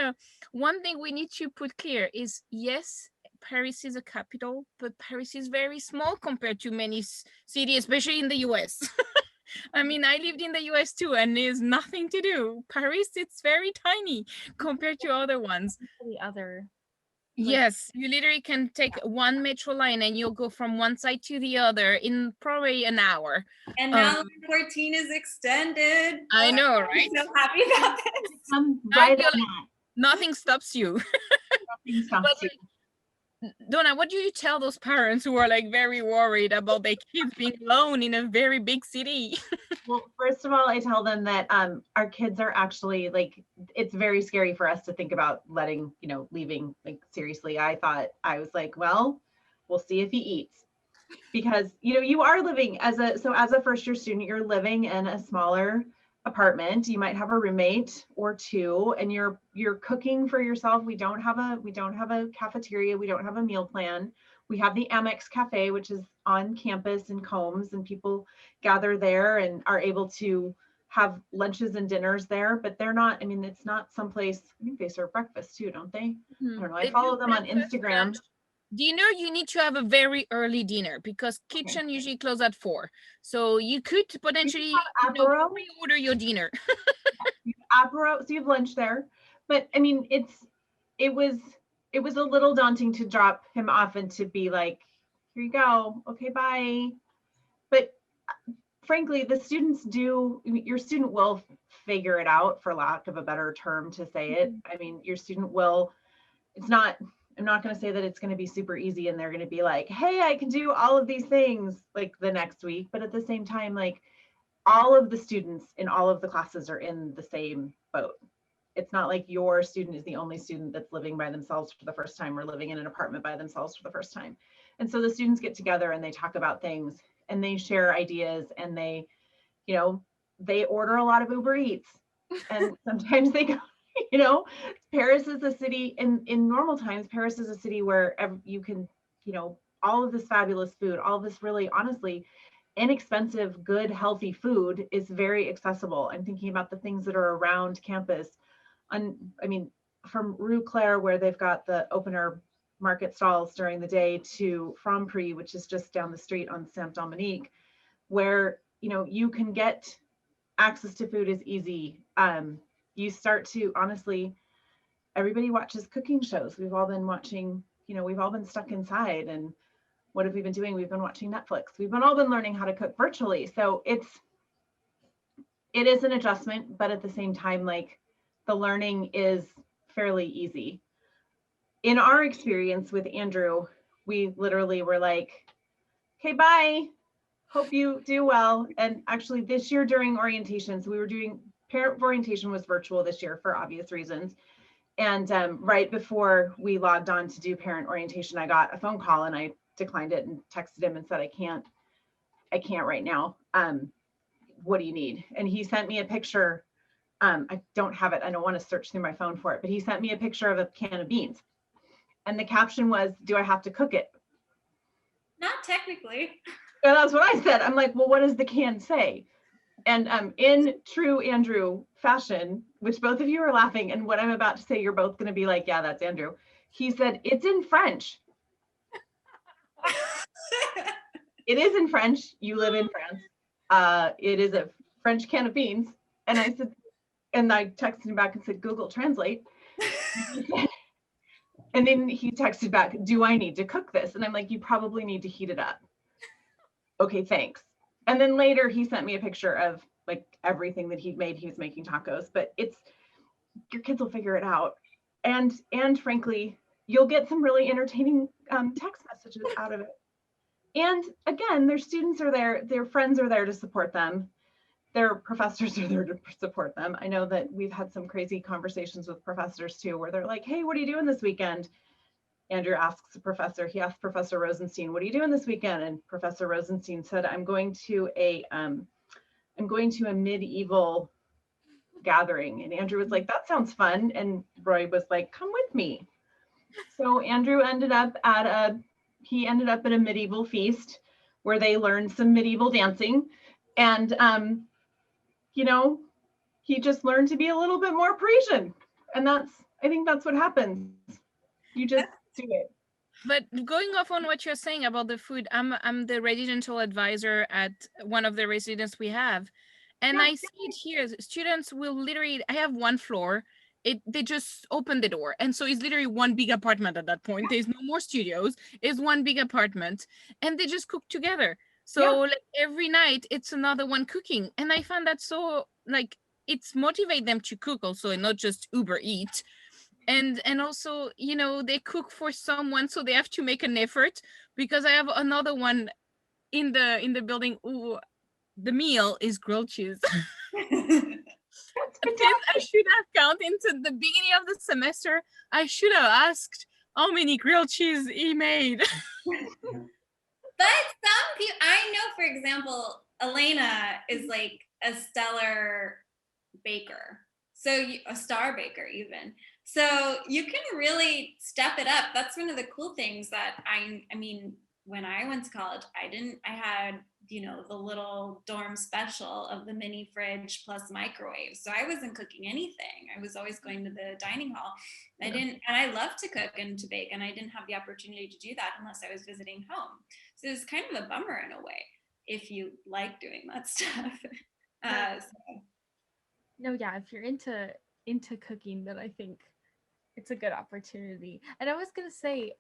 one thing we need to put clear is, yes, Paris is a capital, but Paris is very small compared to many cities, especially in the US. I mean, I lived in the US too, and there's nothing to do. Paris, it's very tiny compared to other ones. The other. Yes, you literally can take one metro line and you'll go from one side to the other in probably an hour. And now 14 is extended. I know, right? I'm so happy about this. I'm right on that. Nothing stops you. Nothing stops you. Donna, what do you tell those parents who are like very worried about their kids being alone in a very big city? Well, first of all, I tell them that our kids are actually like, it's very scary for us to think about leaving. Like, seriously, I was like, well, we'll see if he eats, because you are living as a first year student, you're living in a smaller apartment. You might have a roommate or two, and you're cooking for yourself. We don't have a cafeteria. We don't have a meal plan. We have the Amex Cafe, which is on campus in Combs, and people gather there and are able to have lunches and dinners there, but they're not, it's not someplace, I think they serve breakfast too, don't they? I don't know. I follow them on Instagram. Dinner, you need to have a very early dinner because kitchen usually close at 4. So you could potentially pre-order your dinner. Apero, so you have lunch there. But it was a little daunting to drop him off and to be like, here you go, okay, bye. But frankly, the students your student will figure it out, for lack of a better term to say it. Your student will, I'm not going to say that it's going to be super easy and they're going to be like, hey, I can do all of these things like the next week. But at the same time, like, all of the students in all of the classes are in the same boat. It's not like your student is the only student that's living by themselves for the first time or living in an apartment by themselves for the first time. And so the students get together and they talk about things and they share ideas, and they order a lot of Uber Eats, and sometimes they go, Paris is a city in normal times. Paris is a city where you can, all of this fabulous food, all this really, honestly, inexpensive, good, healthy food is very accessible. I'm thinking about the things that are around campus. From Rue Claire, where they've got the open air market stalls during the day, to Franprix, which is just down the street on Saint Dominique, where, you can get access to food is easy. You start to, honestly, everybody watches cooking shows. We've all been watching, we've all been stuck inside, and what have we been doing? We've been watching Netflix. We've all been learning how to cook virtually. So it is an adjustment, but at the same time, like, the learning is fairly easy. In our experience with Andrew, we literally were like, okay, bye. Hope you do well. And actually this year during orientation, so we were doing, parent orientation was virtual this year for obvious reasons. And right before we logged on to do parent orientation, I got a phone call and I declined it and texted him and said, I can't right now. What do you need? And he sent me a picture. I don't have it. I don't want to search through my phone for it, but he sent me a picture of a can of beans. And the caption was, do I have to cook it? Not technically. Yeah, that's what I said. I'm like, well, what does the can say? And in true Andrew fashion, which both of you are laughing, and what I'm about to say, you're both going to be like, yeah, that's Andrew. He said, it's in French. It is in French. You live in France. It is a French can of beans. And I said, and I texted him back and said, Google Translate. And then he texted back, do I need to cook this? And I'm like, you probably need to heat it up. Okay, thanks. And then later he sent me a picture of like everything that he'd made. He was making tacos, but it's, your kids will figure it out. And frankly, you'll get some really entertaining text messages out of it. And again, their students are there, their friends are there to support them. Their professors are there to support them. I know that we've had some crazy conversations with professors too, where they're like, hey, what are you doing this weekend? Andrew asks a professor, he asked Professor Rosenstein, what are you doing this weekend? And Professor Rosenstein said, I'm going to a medieval gathering. And Andrew was like, that sounds fun. And Roy was like, come with me. So Andrew ended up at a medieval feast where they learned some medieval dancing. And, you know, he just learned to be a little bit more Parisian. And I think that's what happens. You just do it. But going off on what you're saying about the food, I'm the residential advisor at one of the residents we have. And I see it here. Students will literally, I have one floor. They just open the door. And so it's literally one big apartment at that point. There's no more studios. It's one big apartment. And they just cook together. So like every night it's another one cooking. And I find that so like, it's motivate them to cook also and not just Uber Eat. And also, you know, they cook for someone, so they have to make an effort, because I have another one in the building. Ooh, the meal is grilled cheese. I should have counted into the beginning of the semester. I should have asked how many grilled cheese he made. But some people, I know, for example, Alayna is like a stellar baker. So a star baker even. So you can really step it up. That's one of the cool things that I mean, when I went to college, I had, you know, the little dorm special of the mini fridge plus microwave. So I wasn't cooking anything. I was always going to the dining hall. And I love to cook and to bake, and I didn't have the opportunity to do that unless I was visiting home. So it's kind of a bummer in a way if you like doing that stuff. No, yeah, if you're into cooking, then I think it's a good opportunity. And I was gonna say,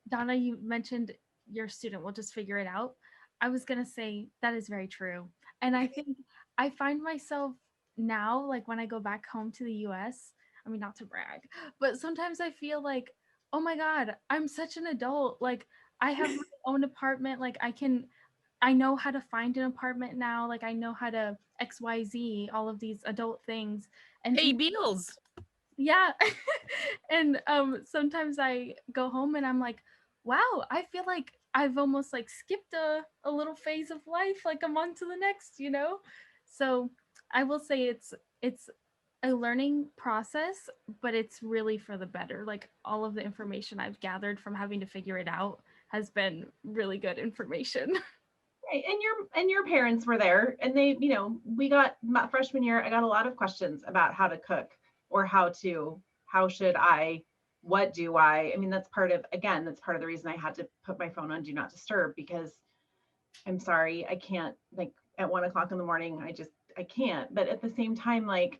Donna, you mentioned your student will just figure it out. I was gonna say that is very true. And I think I find myself now, like when I go back home to the US, I mean, not to brag, but sometimes I feel like, oh my God, I'm such an adult. Like I have my own apartment. Like I know how to find an apartment now. Like I know how to XYZ, all of these adult things. And Pay bills. yeah. And sometimes I go home and I'm like, wow, I feel like I've almost like skipped a little phase of life, like I'm on to the next, you know? So I will say it's a learning process, but it's really for the better. Like all of the information I've gathered from having to figure it out has been really good information. Right. And your parents were there, and they, you know, we got my freshman year, I got a lot of questions about how to cook, or how should I, what do I mean, that's part of the reason I had to put my phone on do not disturb, because I'm sorry, I can't, like at 1 o'clock in the morning, I can't. But at the same time, like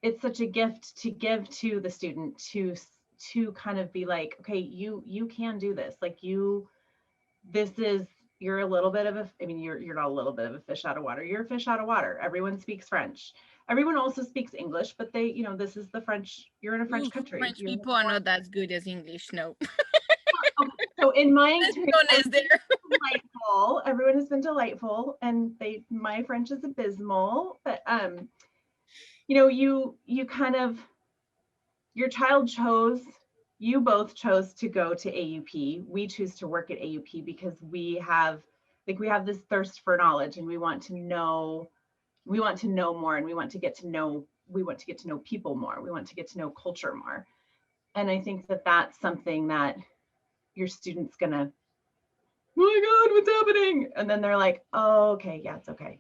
it's such a gift to give to the student to kind of be like, okay, you can do this. Like you're a little bit of you're not a little bit of a fish out of water. You're a fish out of water. Everyone speaks French. Everyone also speaks English, but they, you know, this is the French, you're in a French country. French people are not as good as English, no. So in my experience, delightful. Everyone has been delightful, and my French is abysmal, but you know, you kind of, your child you both chose to go to AUP. We choose to work at AUP because we have this thirst for knowledge, and we want to know more, and we want to get to know people more. We want to get to know culture more. And I think that that's something that your student's gonna my God, what's happening? And then they're like, oh, okay, yeah, it's okay.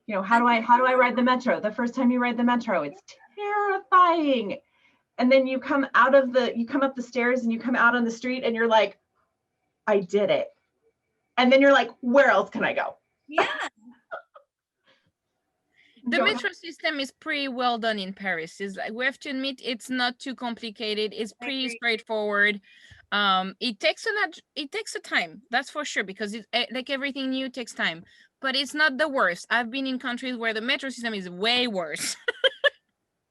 You know, how do I ride the metro? The first time you ride the metro, it's terrifying. And then you come up the stairs and you come out on the street and you're like, I did it. And then you're like, where else can I go? Yeah. The metro system is pretty well done in Paris. Is like, we have to admit it's not too complicated. It's pretty straightforward. It takes a time, that's for sure, because it's like everything new takes time. But it's not the worst. I've been in countries where the metro system is way worse.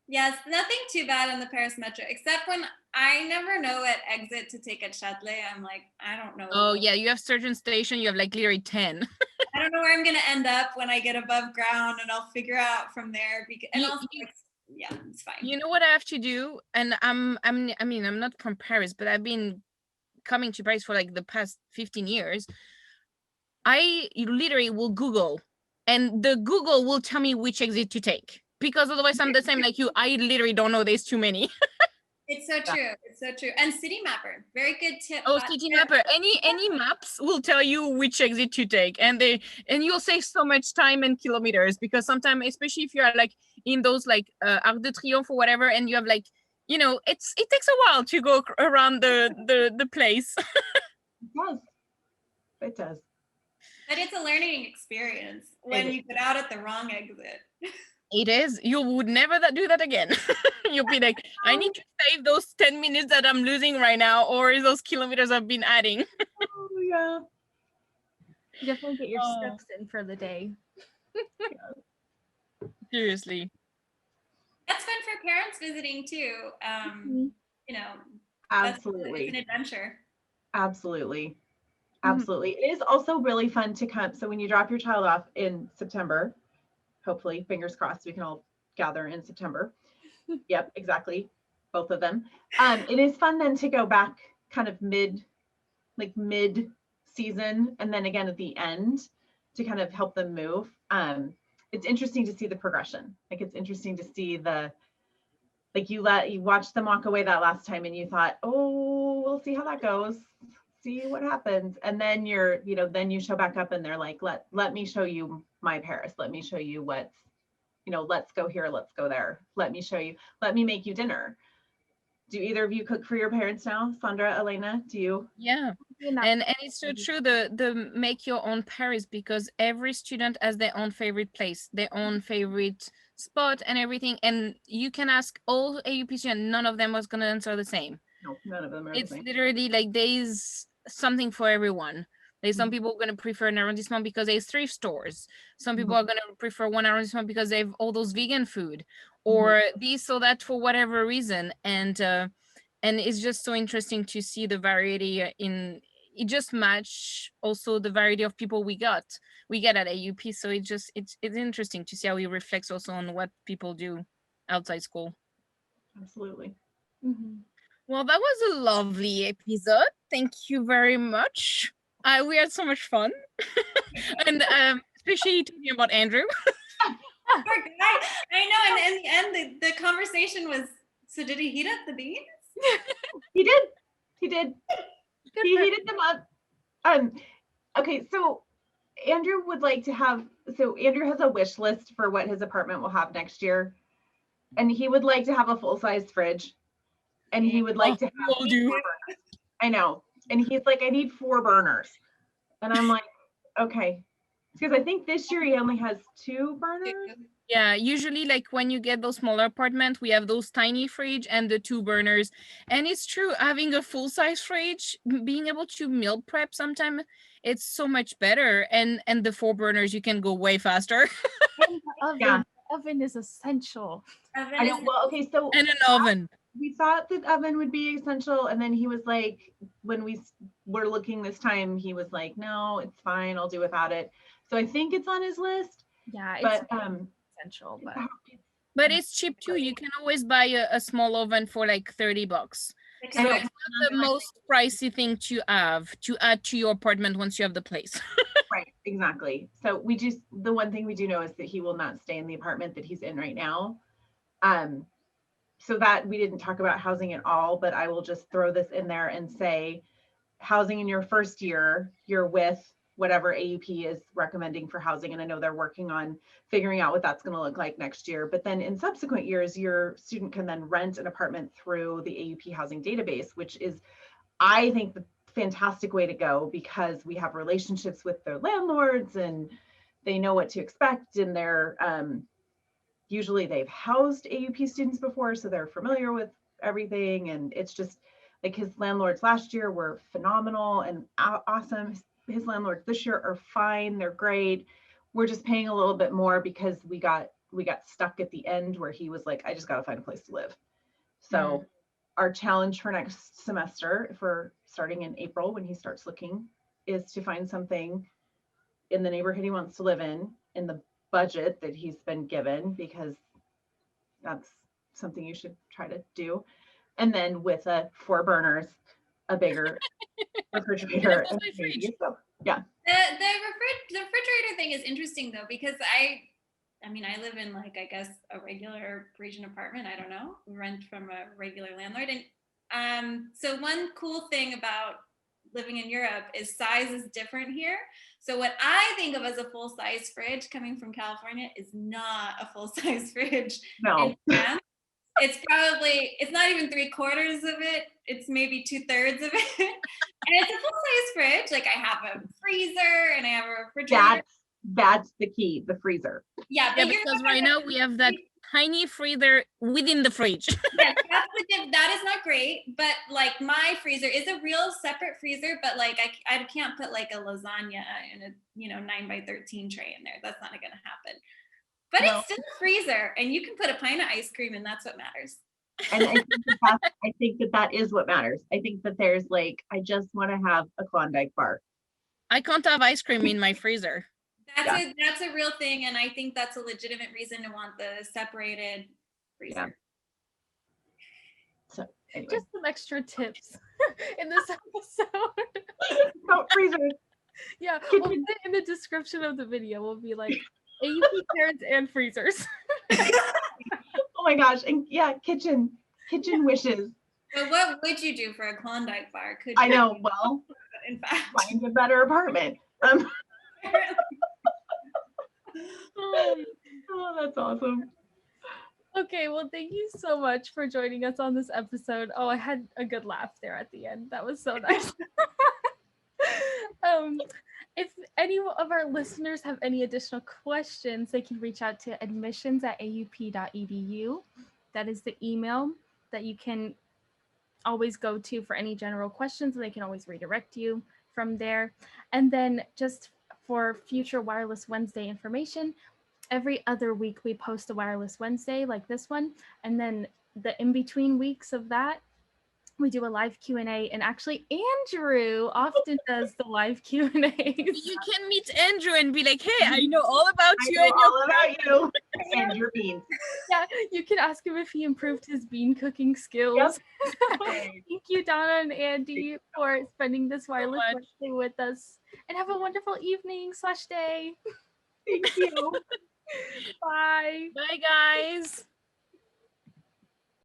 Yes, nothing too bad on the Paris Metro, except when I never know what exit to take at Châtelet. I'm like, I don't know. Oh yeah, you have certain station, you have like literally 10. I don't know where I'm gonna end up when I get above ground, and I'll figure out from there. Yeah, it's fine. You know what I have to do? And I'm not from Paris, but I've been coming to Paris for like the past 15 years. I literally will Google, and the Google will tell me which exit to take, because otherwise I'm the same like you. I literally don't know. There's too many. It's so true. It's so true. And City Mapper, very good tip. Oh, City Mapper. Any maps will tell you which exit to take, and you'll save so much time and kilometers, because sometimes, especially if you are like in those like Arc de Triomphe or whatever, and you have like, you know, it takes a while to go around the place. It does. But it's a learning experience when you get out at the wrong exit. It is. You would never do that again. You'll be like, I need to save those 10 minutes that I'm losing right now, or those kilometers I've been adding. Oh, yeah. You definitely get your steps in for the day. Seriously. That's fun for parents visiting too. You know, absolutely. It's an adventure. Absolutely. Absolutely. It is also really fun to come. So when you drop your child off in September, hopefully, fingers crossed, we can all gather in September. Yep, exactly. Both of them. It is fun then to go back kind of mid season, and then again at the end to kind of help them move. It's interesting to see the progression. Like, it's interesting to see you watched them walk away that last time and you thought, oh, we'll see how that goes. See what happens. And then then you show back up and they're like, let me show you my Paris. Let me show you what's, let's go here, let's go there. Let me show you, let me make you dinner. Do either of you cook for your parents now? Sandra, Alayna, do you? Yeah. And it's so true, the make your own Paris, because every student has their own favorite place, their own favorite spot and everything. And you can ask all AUP students, none of them was going to answer the same. No, none of them are it's the same. Literally like there's something for everyone. There's some people going to prefer an arrondissement because there's thrift stores. Some people are going to prefer one arrondissement because they have all those vegan food, or this or that for whatever reason. And it's just so interesting to see the variety it just match also the variety of people we get at AUP. So it's interesting to see how it reflects also on what people do outside school. Absolutely. Well, that was a lovely episode. Thank you very much. We had so much fun. And especially talking about Andrew. I know, and in the end, the conversation was, so did he heat up the beans? He did. He heated them up. Okay, so Andrew would like to have, Andrew has a wish list for what his apartment will have next year. And he would like to have a full-size fridge. And he would like to have 4 burners. I know. And he's like, I need 4 burners. And I'm like, okay. Because I think this year he only has 2 burners. Yeah, usually like when you get those smaller apartments, we have those tiny fridge and the 2 burners. And it's true, having a full-size fridge, being able to meal prep sometimes, it's so much better. And the 4 burners, you can go way faster. And the oven. Yeah. The oven is essential. I know. Well, okay, so and an oven. We thought the oven would be essential, and then he was like, when we were looking this time, he was like, no, it's fine, I'll do without it. So I think it's on his list. Yeah, it's essential, but it's cheap too. You can always buy a small oven for like $30. So it's not the most pricey thing to have to add to your apartment once you have the place. Right, exactly. So the one thing we do know is that he will not stay in the apartment that he's in right now. So that we didn't talk about housing at all, but I will just throw this in there and say, housing in your first year, you're with whatever AUP is recommending for housing. And I know they're working on figuring out what that's going to look like next year. But then in subsequent years, your student can then rent an apartment through the AUP housing database, which is, I think, the fantastic way to go, because we have relationships with their landlords and they know what to expect, and they're usually they've housed AUP students before, so they're familiar with everything. And it's just like, his landlords last year were phenomenal and awesome. His landlords this year are fine, they're great. We're just paying a little bit more because we got stuck at the end where he was like, I just got to find a place to live. So our challenge for next semester, if we're starting in April when he starts looking, is to find something in the neighborhood he wants to live in the budget that he's been given, because that's something you should try to do. And then with 4 burners, a bigger refrigerator. And so, yeah. The refrigerator thing is interesting though, because I mean, I live in, like, I guess a regular Parisian apartment. I don't know, rent from a regular landlord. And so one cool thing about living in Europe is size is different here. So what I think of as a full-size fridge coming from California is not a full-size fridge. No. In France. It's not even 3/4 of it. It's maybe 2/3 of it. And it's a full-size fridge. Like, I have a freezer and I have a refrigerator. That's the key, the freezer. Yeah, because right now we have that tiny freezer within the fridge. Yes, that is not great. But like, my freezer is a real separate freezer, but like I can't put like a lasagna in a 9x13 tray in there. That's not gonna happen. But no. It's still a freezer, and you can put a pint of ice cream, and that's what matters. And I think that is what matters. I think that there's like, I just want to have a Klondike bar. I can't have ice cream in my freezer. That's a real thing, and I think that's a legitimate reason to want the separated freezer. Yeah. So anyway. Just some extra tips in this episode. About freezers. Yeah, we'll put it in the description of the video. We'll be like, AUP parents and freezers. Oh my gosh. And yeah, kitchen wishes. So what would you do for a Klondike bar? I know, well, in fact, find a better apartment. Oh, that's awesome. Okay, well, thank you so much for joining us on this episode. Oh, I had a good laugh there at the end. That was so nice. If any of our listeners have any additional questions, they can reach out to admissions@aup.edu. That is the email that you can always go to for any general questions, and they can always redirect you from there. And then just for future Wireless Wednesday information, every other week we post a Wireless Wednesday like this one, and then the in-between weeks of that, we do a live Q&A, and actually Andrew often does the live Q&As. You can meet Andrew and be like, hey, I know all about you. I know all about you and your beans. Yeah, you can ask him if he improved his bean cooking skills. Yep. Thank you, Dana and Andi, for spending this Wireless Wednesday with us. And have a wonderful evening/day. Thank you. Bye. Bye, guys.